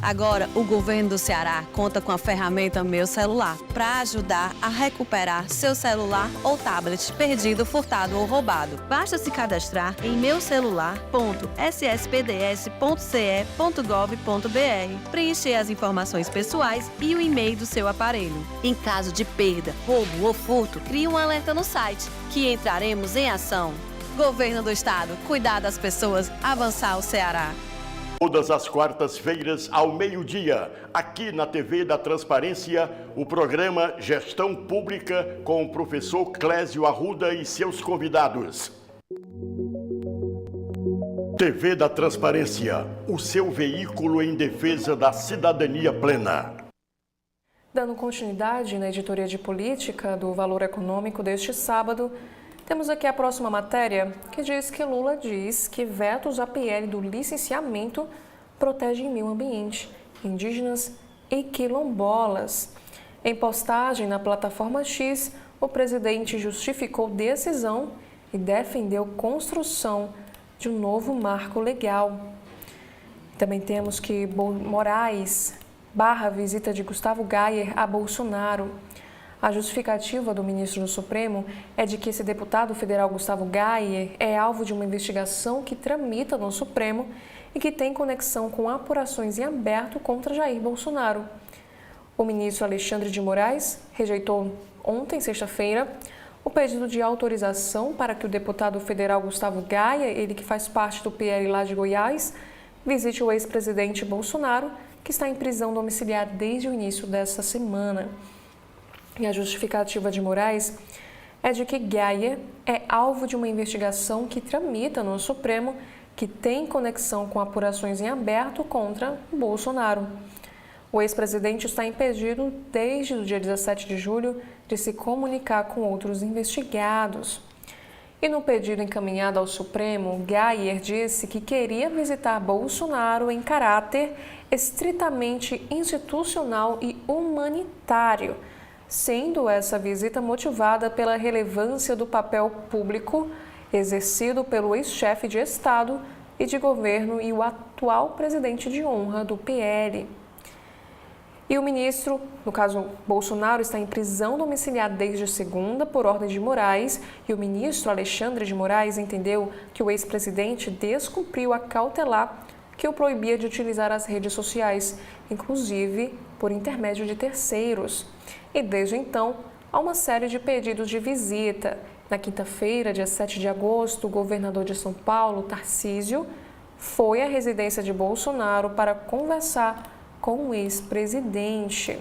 Agora, o governo do Ceará conta com a ferramenta Meu Celular para ajudar a recuperar seu celular ou tablet perdido, furtado ou roubado. Basta se cadastrar em meucelular.sspds.ce.gov.br, preencher as informações pessoais e o e-mail do seu aparelho. Em caso de perda, roubo ou furto, crie um alerta no site, que entraremos em ação. Governo do Estado, cuidar das pessoas, avançar o Ceará. Todas as quartas-feiras, ao meio-dia, aqui na TV da Transparência, o programa Gestão Pública com o professor Clésio Arruda e seus convidados. TV da Transparência, o seu veículo em defesa da cidadania plena. Dando continuidade na editoria de política do Valor Econômico deste sábado, temos aqui a próxima matéria que diz que Lula diz que vetos à PL do licenciamento protegem meio ambiente, indígenas e quilombolas. Em postagem na plataforma X, o presidente justificou decisão e defendeu construção de um novo marco legal. Também temos que Moraes barra visita de Gustavo Gayer a Bolsonaro. A justificativa do ministro do Supremo é de que esse deputado federal Gustavo Gayer é alvo de uma investigação que tramita no Supremo e que tem conexão com apurações em aberto contra Jair Bolsonaro. O ministro Alexandre de Moraes rejeitou ontem, sexta-feira, o pedido de autorização para que o deputado federal Gustavo Gayer, ele que faz parte do PL lá de Goiás, visite o ex-presidente Bolsonaro, que está em prisão domiciliar desde o início desta semana. E a justificativa de Moraes é de que Gayer é alvo de uma investigação que tramita no Supremo, que tem conexão com apurações em aberto contra Bolsonaro. O ex-presidente está impedido desde o dia 17 de julho de se comunicar com outros investigados. E no pedido encaminhado ao Supremo, Gayer disse que queria visitar Bolsonaro em caráter estritamente institucional e humanitário, sendo essa visita motivada pela relevância do papel público exercido pelo ex-chefe de Estado e de governo e o atual presidente de honra do PL. E o ministro, no caso Bolsonaro, está em prisão domiciliar desde segunda por ordem de Moraes, e o ministro Alexandre de Moraes entendeu que o ex-presidente descumpriu a cautelar que o proibia de utilizar as redes sociais, inclusive por intermédio de terceiros. E desde então, há uma série de pedidos de visita. Na quinta-feira, dia 7 de agosto, o governador de São Paulo, Tarcísio, foi à residência de Bolsonaro para conversar com o ex-presidente.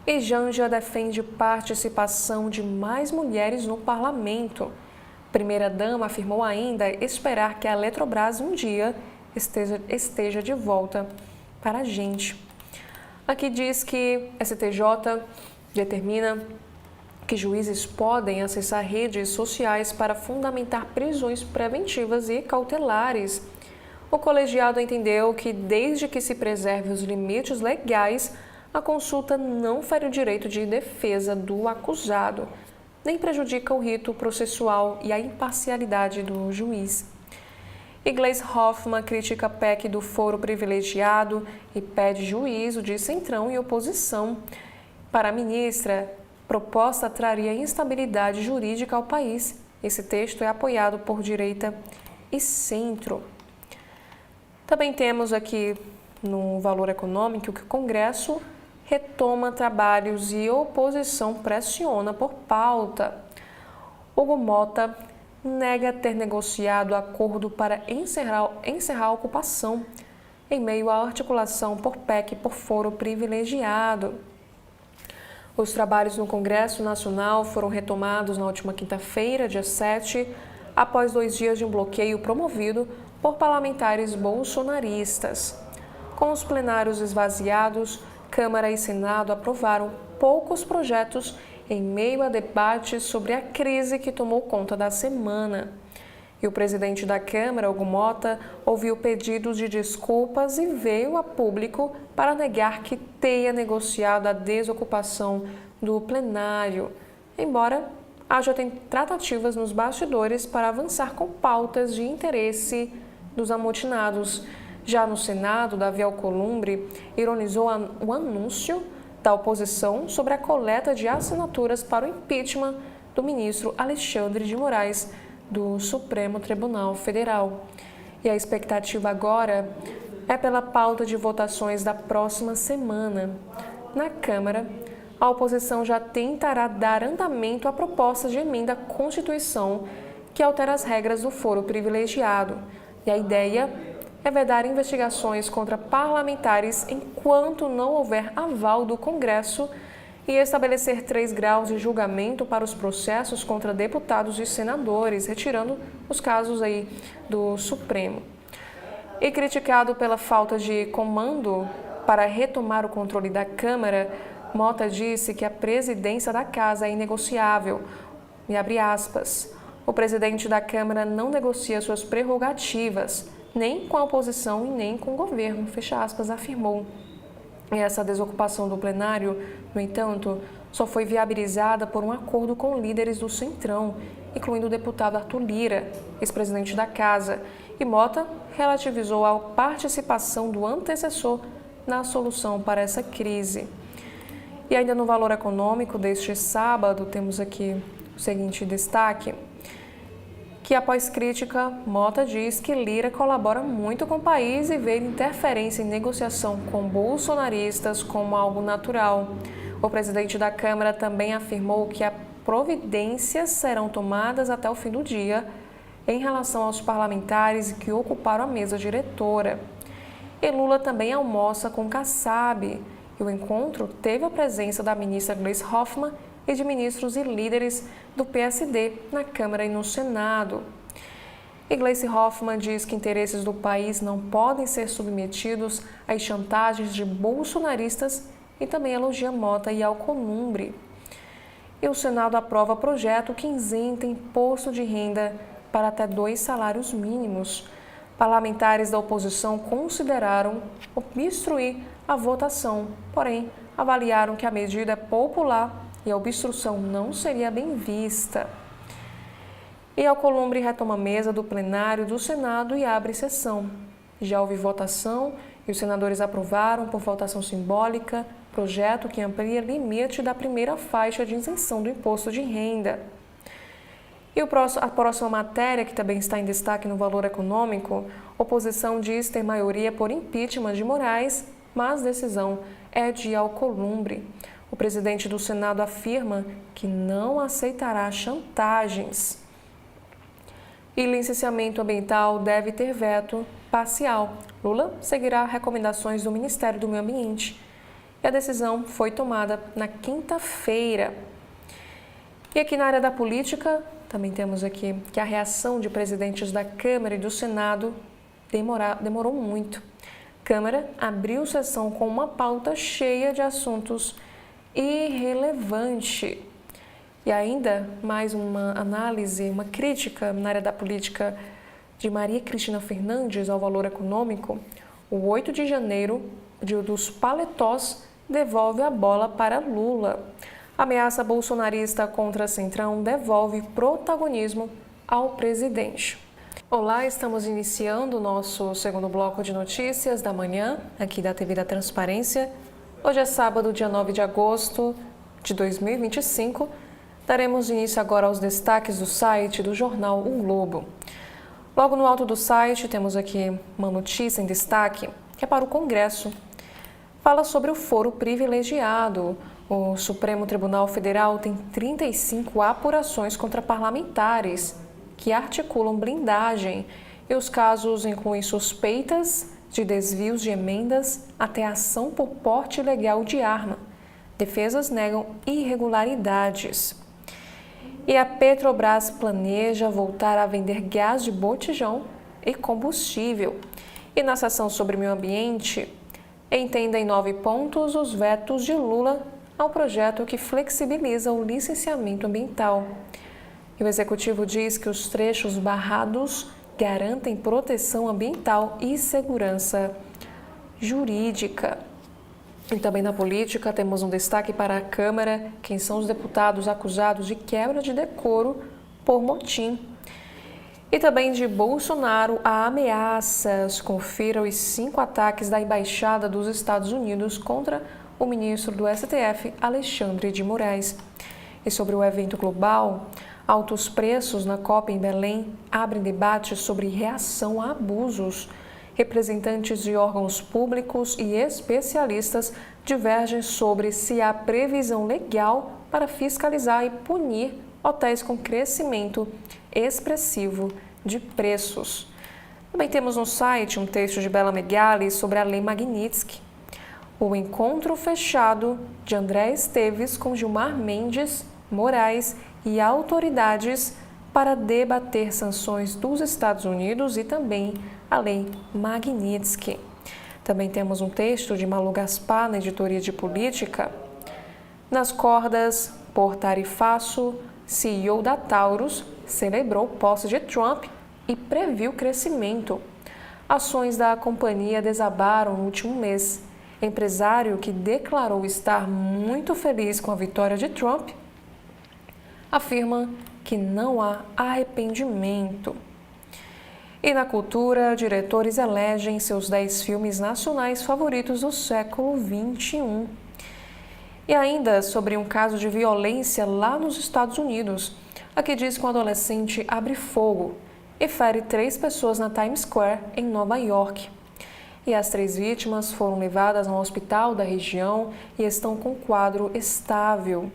E Janja defende participação de mais mulheres no parlamento. Primeira-dama afirmou ainda esperar que a Eletrobras um dia esteja de volta para a gente. Aqui diz que STJ determina que juízes podem acessar redes sociais para fundamentar prisões preventivas e cautelares. O colegiado entendeu que, desde que se preserve os limites legais, a consulta não fere o direito de defesa do acusado, nem prejudica o rito processual e a imparcialidade do juiz. E Gleisi Hoffmann critica a PEC do foro privilegiado e pede juízo de centrão e oposição. Para a ministra, proposta traria instabilidade jurídica ao país. Esse texto é apoiado por direita e centro. Também temos aqui no Valor Econômico que o Congresso retoma trabalhos e oposição pressiona por pauta. Hugo Mota nega ter negociado acordo para encerrar a ocupação em meio à articulação por PEC por foro privilegiado. Os trabalhos no Congresso Nacional foram retomados na última quinta-feira, dia 7, após 2 dias de um bloqueio promovido por parlamentares bolsonaristas. Com os plenários esvaziados, Câmara e Senado aprovaram poucos projetos em meio a debates sobre a crise que tomou conta da semana. E o presidente da Câmara, Hugo Mota, ouviu pedidos de desculpas e veio a público para negar que tenha negociado a desocupação do plenário, embora haja tratativas nos bastidores para avançar com pautas de interesse dos amotinados. Já no Senado, Davi Alcolumbre ironizou o anúncio da oposição sobre a coleta de assinaturas para o impeachment do ministro Alexandre de Moraes, do Supremo Tribunal Federal. E a expectativa agora é pela pauta de votações da próxima semana. Na Câmara, a oposição já tentará dar andamento à proposta de emenda à Constituição que altera as regras do foro privilegiado. E a ideia é vedar investigações contra parlamentares enquanto não houver aval do Congresso e estabelecer 3 graus de julgamento para os processos contra deputados e senadores, retirando os casos aí do Supremo. E criticado pela falta de comando para retomar o controle da Câmara, Mota disse que a presidência da Casa é inegociável. E abre aspas, o presidente da Câmara não negocia suas prerrogativas, nem com a oposição e nem com o governo, fecha aspas, afirmou. E essa desocupação do plenário, no entanto, só foi viabilizada por um acordo com líderes do Centrão, incluindo o deputado Arthur Lira, ex-presidente da Casa, e Mota relativizou a participação do antecessor na solução para essa crise. E ainda no valor econômico deste sábado, temos aqui o seguinte destaque, que após crítica, Mota diz que Lira colabora muito com o país e vê interferência em negociação com bolsonaristas como algo natural. O presidente da Câmara também afirmou que as providências serão tomadas até o fim do dia em relação aos parlamentares que ocuparam a mesa diretora. E Lula também almoça com Kassab. E o encontro teve a presença da ministra Gleisi Hoffmann e de ministros e líderes do PSD na Câmara e no Senado. E Gleisi Hoffmann diz que interesses do país não podem ser submetidos às chantagens de bolsonaristas e também elogia Mota e Alcolumbre. E o Senado aprova projeto que isenta imposto de renda para até 2 salários mínimos. Parlamentares da oposição consideraram obstruir a votação, porém avaliaram que a medida é popular e a obstrução não seria bem vista. E Alcolumbre retoma a mesa do plenário do Senado e abre sessão. Já houve votação e os senadores aprovaram, por votação simbólica, projeto que amplia limite da primeira faixa de isenção do imposto de renda. E a próxima matéria, que também está em destaque no valor econômico, oposição diz ter maioria por impeachment de Moraes, mas decisão é de Alcolumbre. O presidente do Senado afirma que não aceitará chantagens. E licenciamento ambiental deve ter veto parcial. Lula seguirá recomendações do Ministério do Meio Ambiente. E a decisão foi tomada na quinta-feira. E aqui na área da política, também temos aqui que a reação de presidentes da Câmara e do Senado demorou muito. Câmara abriu sessão com uma pauta cheia de assuntos irrelevante. E ainda mais uma análise, uma crítica na área da política de Maria Cristina Fernandes ao valor econômico. O 8 de janeiro, dia dos paletós, devolve a bola para Lula. A ameaça bolsonarista contra Centrão devolve protagonismo ao presidente. Olá, estamos iniciando o nosso segundo bloco de notícias da manhã, aqui da TV da Transparência. Hoje é sábado, dia 9 de agosto de 2025. Daremos início agora aos destaques do site do jornal O Globo. Logo no alto do site temos aqui uma notícia em destaque, que é para o Congresso. Fala sobre o foro privilegiado. O Supremo Tribunal Federal tem 35 apurações contra parlamentares que articulam blindagem, e os casos incluem suspeitas de desvios de emendas até ação por porte ilegal de arma. Defesas negam irregularidades. E a Petrobras planeja voltar a vender gás de botijão e combustível. E na seção sobre meio ambiente, entenda em 9 pontos os vetos de Lula ao projeto que flexibiliza o licenciamento ambiental. E o executivo diz que os trechos barrados garantem proteção ambiental e segurança jurídica. E também na política temos um destaque para a Câmara, quem são os deputados acusados de quebra de decoro por motim. E também de Bolsonaro a ameaças. Confira os 5 ataques da Embaixada dos Estados Unidos contra o ministro do STF, Alexandre de Moraes. E sobre o evento global, altos preços na Copa em Belém abrem debate sobre reação a abusos. Representantes de órgãos públicos e especialistas divergem sobre se há previsão legal para fiscalizar e punir hotéis com crescimento expressivo de preços. Também temos no site um texto de Bela Megali sobre a Lei Magnitsky. O encontro fechado de André Esteves com Gilmar Mendes, Moraes e autoridades para debater sanções dos Estados Unidos e também a Lei Magnitsky. Também temos um texto de Malu Gaspar na editoria de política. Nas cordas, por tarifaço, CEO da Taurus celebrou posse de Trump e previu crescimento. Ações da companhia desabaram no último mês. Empresário que declarou estar muito feliz com a vitória de Trump afirma que não há arrependimento. E na cultura, diretores elegem seus 10 filmes nacionais favoritos do século XXI. E ainda sobre um caso de violência lá nos Estados Unidos. Aqui diz que um adolescente abre fogo e fere 3 pessoas na Times Square, em Nova York. E as 3 vítimas foram levadas a um hospital da região e estão com quadro estável.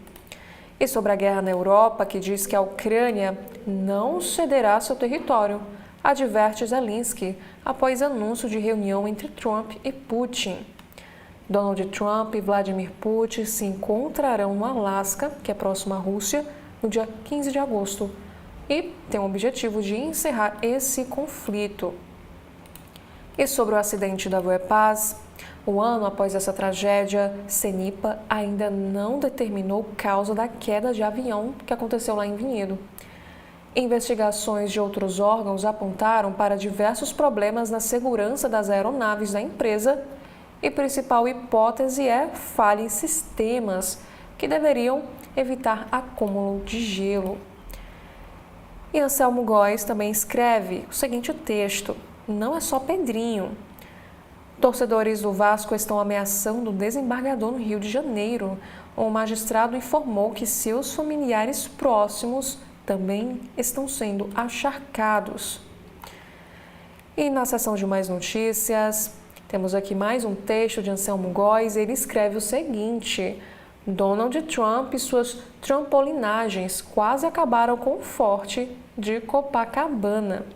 E sobre a guerra na Europa, que diz que a Ucrânia não cederá seu território, adverte Zelensky após anúncio de reunião entre Trump e Putin. Donald Trump e Vladimir Putin se encontrarão no Alasca, que é próximo à Rússia, no dia 15 de agosto, e tem o objetivo de encerrar esse conflito. E sobre o acidente da Voepaz, um ano após essa tragédia, CENIPA ainda não determinou causa da queda de avião que aconteceu lá em Vinhedo. Investigações de outros órgãos apontaram para diversos problemas na segurança das aeronaves da empresa e a principal hipótese é falha em sistemas que deveriam evitar acúmulo de gelo. E Anselmo Góes também escreve o seguinte texto: não é só Pedrinho. Torcedores do Vasco estão ameaçando o desembargador no Rio de Janeiro. O magistrado informou que seus familiares próximos também estão sendo acharcados. E na seção de mais notícias, temos aqui mais um texto de Anselmo Góes. Ele escreve o seguinte: Donald Trump e suas trampolinagens quase acabaram com o forte de Copacabana.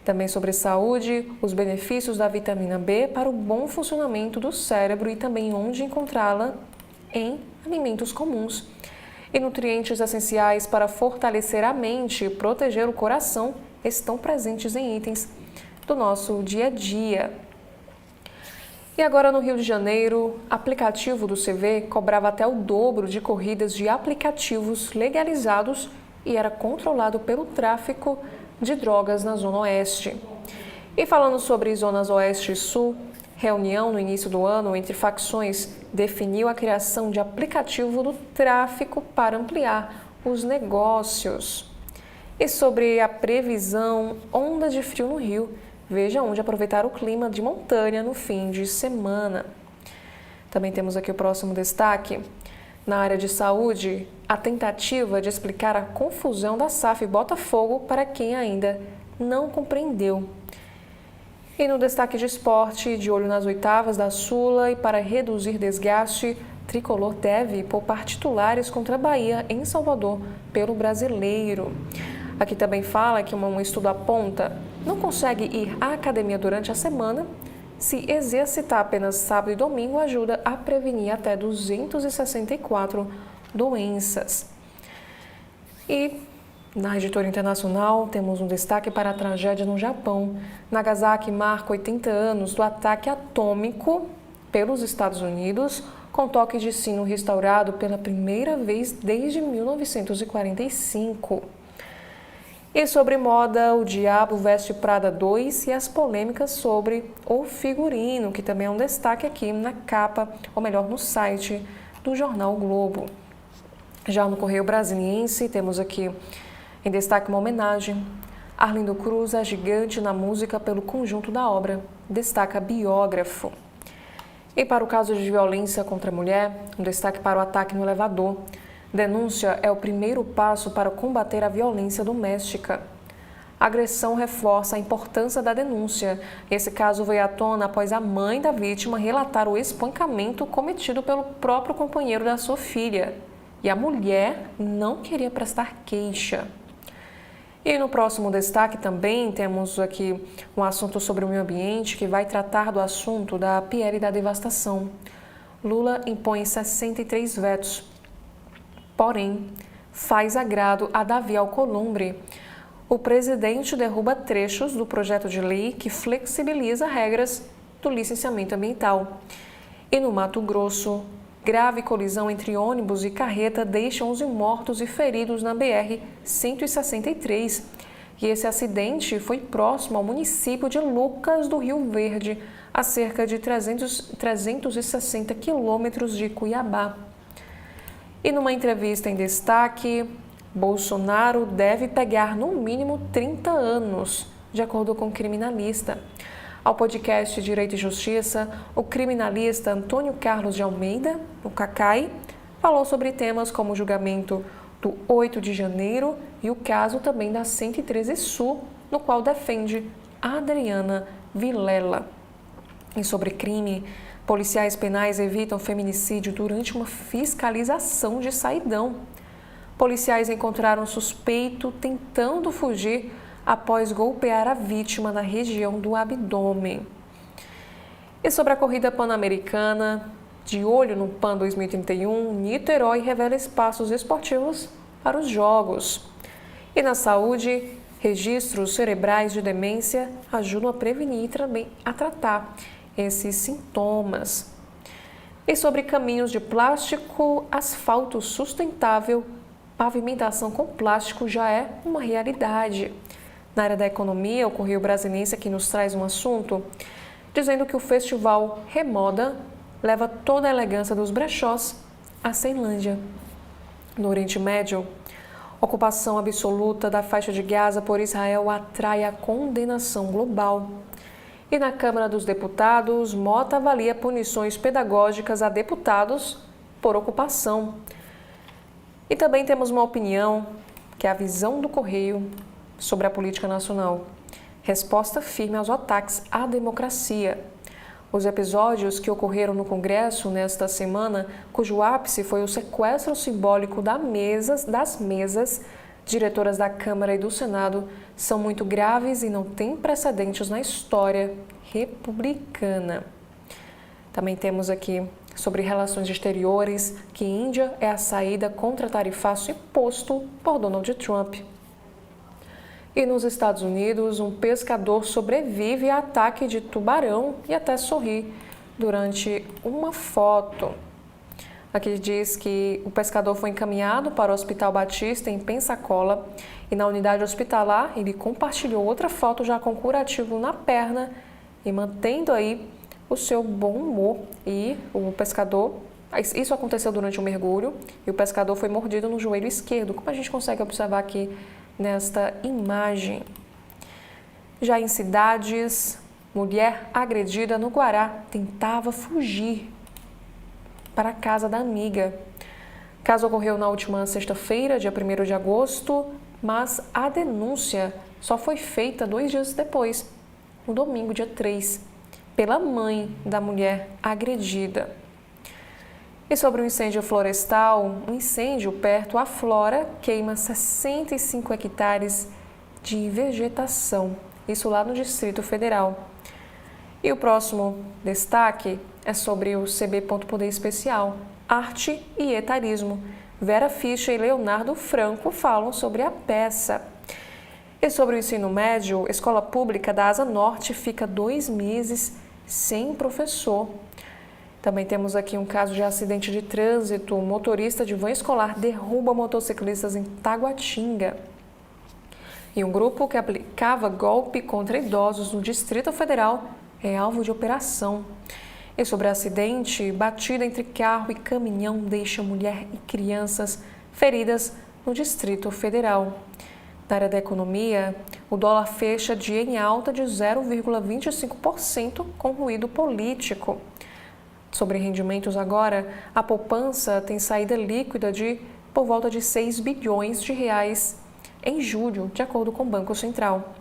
Também sobre saúde, os benefícios da vitamina B para o bom funcionamento do cérebro e também onde encontrá-la em alimentos comuns. E nutrientes essenciais para fortalecer a mente e proteger o coração estão presentes em itens do nosso dia a dia. E agora no Rio de Janeiro, aplicativo do CV cobrava até o dobro de corridas de aplicativos legalizados e era controlado pelo tráfico de drogas na Zona Oeste. E falando sobre zonas Oeste e Sul, reunião no início do ano entre facções definiu a criação de aplicativo do tráfico para ampliar os negócios. E sobre a previsão onda de frio no Rio, veja onde aproveitar o clima de montanha no fim de semana. Também temos aqui o próximo destaque. Na área de saúde, a tentativa de explicar a confusão da SAF Botafogo para quem ainda não compreendeu. E no destaque de esporte, de olho nas oitavas da Sula e para reduzir desgaste, Tricolor deve poupar titulares contra a Bahia em Salvador pelo Brasileiro. Aqui também fala que um estudo aponta: não consegue ir à academia durante a semana? Se exercitar apenas sábado e domingo ajuda a prevenir até 264 doenças. E na editoria internacional temos um destaque para a tragédia no Japão. Nagasaki marca 80 anos do ataque atômico pelos Estados Unidos, com toque de sino restaurado pela primeira vez desde 1945. E sobre moda, O Diabo Veste Prada 2 e as polêmicas sobre o figurino, que também é um destaque aqui na capa, ou melhor, no site do jornal o Globo. Já no Correio Brasiliense, temos aqui em destaque uma homenagem. Arlindo Cruz é gigante na música pelo conjunto da obra, destaca biógrafo. E para o caso de violência contra a mulher, um destaque para o ataque no elevador. Denúncia é o primeiro passo para combater a violência doméstica. A agressão reforça a importância da denúncia. Esse caso veio à tona após a mãe da vítima relatar o espancamento cometido pelo próprio companheiro da sua filha. E a mulher não queria prestar queixa. E no próximo destaque também temos aqui um assunto sobre o meio ambiente que vai tratar do assunto da PL e da devastação. Lula impõe 63 vetos. Porém, faz agrado a Davi Alcolumbre. O presidente derruba trechos do projeto de lei que flexibiliza regras do licenciamento ambiental. E no Mato Grosso, grave colisão entre ônibus e carreta deixa 11 mortos e feridos na BR-163. E esse acidente foi próximo ao município de Lucas do Rio Verde, a cerca de 360 quilômetros de Cuiabá. E numa entrevista em destaque, Bolsonaro deve pegar no mínimo 30 anos, de acordo com o criminalista. Ao podcast Direito e Justiça, o criminalista Antônio Carlos de Almeida, o Cacai, falou sobre temas como o julgamento do 8 de janeiro e o caso também da 113 Sul, no qual defende Adriana Vilela. E sobre crime, policiais penais evitam feminicídio durante uma fiscalização de saidão. Policiais encontraram suspeito tentando fugir após golpear a vítima na região do abdômen. E sobre a corrida pan-americana, de olho no PAN 2031, Niterói revela espaços esportivos para os Jogos. E na saúde, registros cerebrais de demência ajudam a prevenir e também a tratar esses sintomas. E sobre caminhos de plástico, asfalto sustentável, pavimentação com plástico já é uma realidade. Na área da economia, o Correio Brasiliense aqui nos traz um assunto dizendo que o festival Remoda leva toda a elegância dos brechós à Ceilândia. No Oriente Médio, ocupação absoluta da faixa de Gaza por Israel atrai a condenação global. E na Câmara dos Deputados, Mota avalia punições pedagógicas a deputados por ocupação. E também temos uma opinião, que é a visão do Correio sobre a política nacional. Resposta firme aos ataques à democracia. Os episódios que ocorreram no Congresso nesta semana, cujo ápice foi o sequestro simbólico das mesas diretoras da Câmara e do Senado, são muito graves e não têm precedentes na história republicana. Também temos aqui sobre relações exteriores, que Índia é a saída contra tarifaço imposto por Donald Trump. E nos Estados Unidos, um pescador sobrevive a ataque de tubarão e até sorri durante uma foto. Aqui diz que o pescador foi encaminhado para o Hospital Batista em Pensacola e na unidade hospitalar ele compartilhou outra foto já com curativo na perna e mantendo aí o seu bom humor. E o pescador, isso aconteceu durante um mergulho e o pescador foi mordido no joelho esquerdo, como a gente consegue observar aqui nesta imagem. Já em cidades, mulher agredida no Guará tentava fugir para a casa da amiga. O caso ocorreu na última sexta-feira, dia 1º de agosto, mas a denúncia só foi feita 2 dias depois, no domingo, dia 3, pela mãe da mulher agredida. E sobre o incêndio florestal, um incêndio perto à Flora queima 65 hectares de vegetação, isso lá no Distrito Federal. E o próximo destaque é sobre o CB Ponto Poder Especial, Arte e Etarismo. Vera Fischer e Leonardo Franco falam sobre a peça. E sobre o ensino médio, Escola Pública da Asa Norte fica 2 meses sem professor. Também temos aqui um caso de acidente de trânsito. O motorista de van escolar derruba motociclistas em Taguatinga. E um grupo que aplicava golpe contra idosos no Distrito Federal é alvo de operação. E sobre acidente, batida entre carro e caminhão deixa mulher e crianças feridas no Distrito Federal. Na área da economia, o dólar fecha dia em alta de 0,25% com ruído político. Sobre rendimentos agora, a poupança tem saída líquida de por volta de 6 bilhões de reais em julho, de acordo com o Banco Central.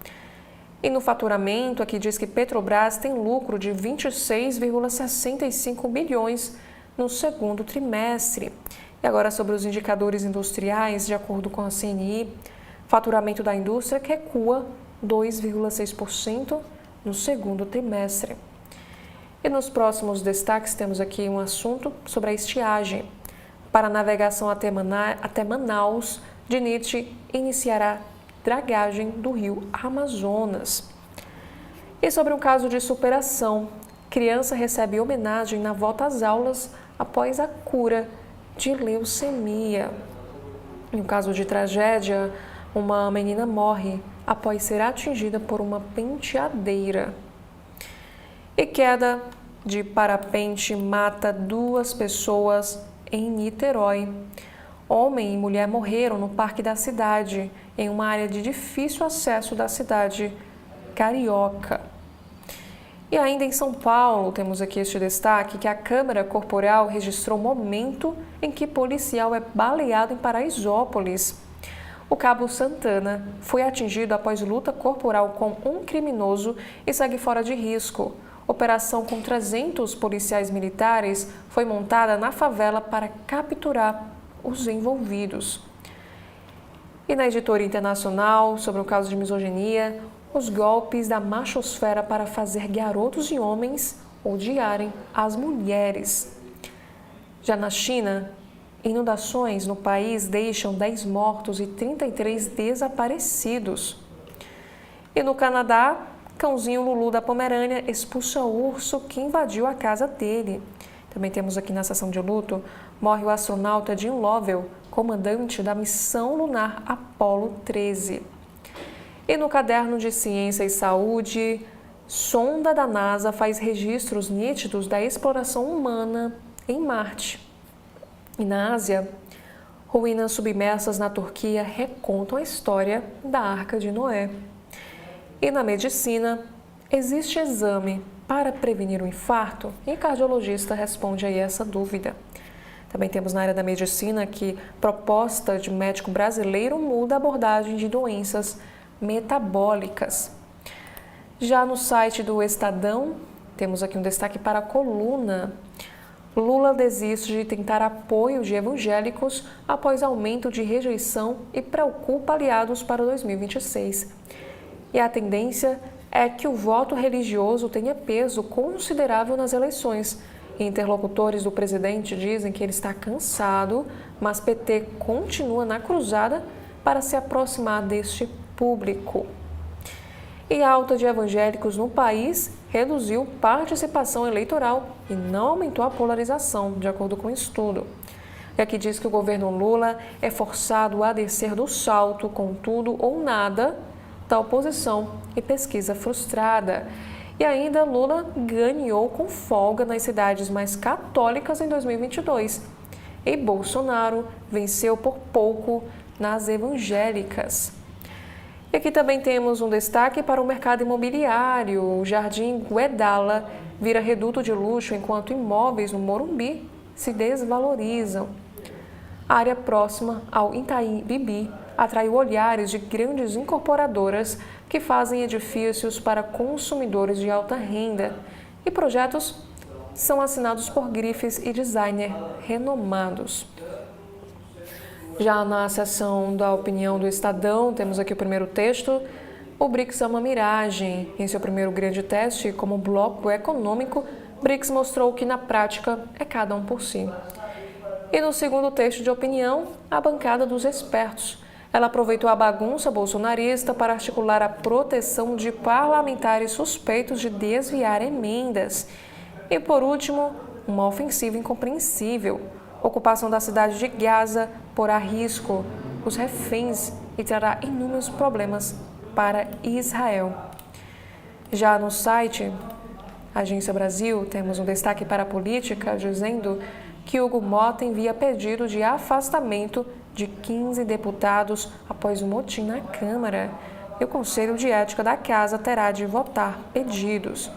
E no faturamento, aqui diz que Petrobras tem lucro de 26,65 bilhões no segundo trimestre. E agora sobre os indicadores industriais, de acordo com a CNI, faturamento da indústria que recua 2,6% no segundo trimestre. E nos próximos destaques temos aqui um assunto sobre a estiagem. Para a navegação até Manaus, DINIT iniciará dragagem do rio Amazonas. E sobre um caso de superação, criança recebe homenagem na volta às aulas após a cura de leucemia. Em um caso de tragédia, uma menina morre após ser atingida por uma penteadeira. E queda de parapente mata 2 pessoas em Niterói. Homem e mulher morreram no parque da cidade, em uma área de difícil acesso da cidade carioca. E ainda em São Paulo, temos aqui este destaque que a câmera corporal registrou o momento em que policial é baleado em Paraisópolis. O cabo Santana foi atingido após luta corporal com um criminoso e segue fora de risco. Operação com 300 policiais militares foi montada na favela para capturar os envolvidos. E na editoria internacional, sobre o caso de misoginia, os golpes da machosfera para fazer garotos e homens odiarem as mulheres. Já na China, inundações no país deixam 10 mortos e 33 desaparecidos. E no Canadá, cãozinho Lulu da Pomerânia expulsa o urso que invadiu a casa dele. Também temos aqui na sessão de luto, morre o astronauta Jim Lovell, comandante da missão lunar Apollo 13. E no caderno de Ciência e Saúde, sonda da NASA faz registros nítidos da exploração humana em Marte. E na Ásia, ruínas submersas na Turquia recontam a história da Arca de Noé. E na medicina, existe exame para prevenir o infarto? E cardiologista responde aí essa dúvida. Também temos na área da medicina que proposta de médico brasileiro muda a abordagem de doenças metabólicas. Já no site do Estadão, temos aqui um destaque para a coluna. Lula desiste de tentar apoio de evangélicos após aumento de rejeição e preocupa aliados para 2026. E a tendência é que o voto religioso tenha peso considerável nas eleições. Interlocutores do presidente dizem que ele está cansado, mas PT continua na cruzada para se aproximar deste público. E a alta de evangélicos no país reduziu participação eleitoral e não aumentou a polarização, de acordo com o estudo. E aqui diz que o governo Lula é forçado a descer do salto com tudo ou nada da oposição e pesquisa frustrada. E ainda Lula ganhou com folga nas cidades mais católicas em 2022. E Bolsonaro venceu por pouco nas evangélicas. E aqui também temos um destaque para o mercado imobiliário. O Jardim Guedala vira reduto de luxo enquanto imóveis no Morumbi se desvalorizam. A área próxima ao Itaim Bibi atraiu olhares de grandes incorporadoras que fazem edifícios para consumidores de alta renda. E projetos são assinados por grifes e designers renomados. Já na seção da opinião do Estadão, temos aqui o primeiro texto. O BRICS é uma miragem. Em seu primeiro grande teste como bloco econômico, BRICS mostrou que na prática é cada um por si. E no segundo texto de opinião, a bancada dos espertos. Ela aproveitou a bagunça bolsonarista para articular a proteção de parlamentares suspeitos de desviar emendas. E, por último, uma ofensiva incompreensível. Ocupação da cidade de Gaza porá a risco os reféns e trará inúmeros problemas para Israel. Já no site Agência Brasil, temos um destaque para a política dizendo que Hugo Mota envia pedido de afastamento de 15 deputados após o motim na Câmara. E o Conselho de Ética da Casa terá de votar pedidos.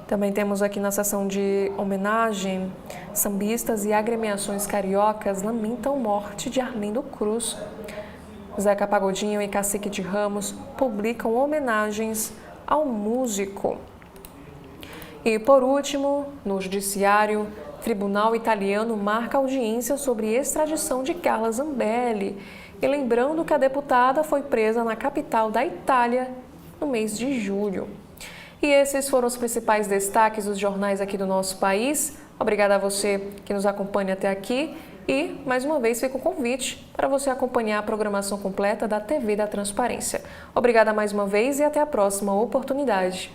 Também temos aqui na seção de homenagem, sambistas e agremiações cariocas lamentam morte de Arlindo Cruz. Zeca Pagodinho e Cacique de Ramos publicam homenagens ao músico. E, por último, no Judiciário, Tribunal Italiano marca audiência sobre extradição de Carla Zambelli. E lembrando que a deputada foi presa na capital da Itália no mês de julho. E esses foram os principais destaques dos jornais aqui do nosso país. Obrigada a você que nos acompanha até aqui. E, mais uma vez, fica o convite para você acompanhar a programação completa da TV da Transparência. Obrigada mais uma vez e até a próxima oportunidade.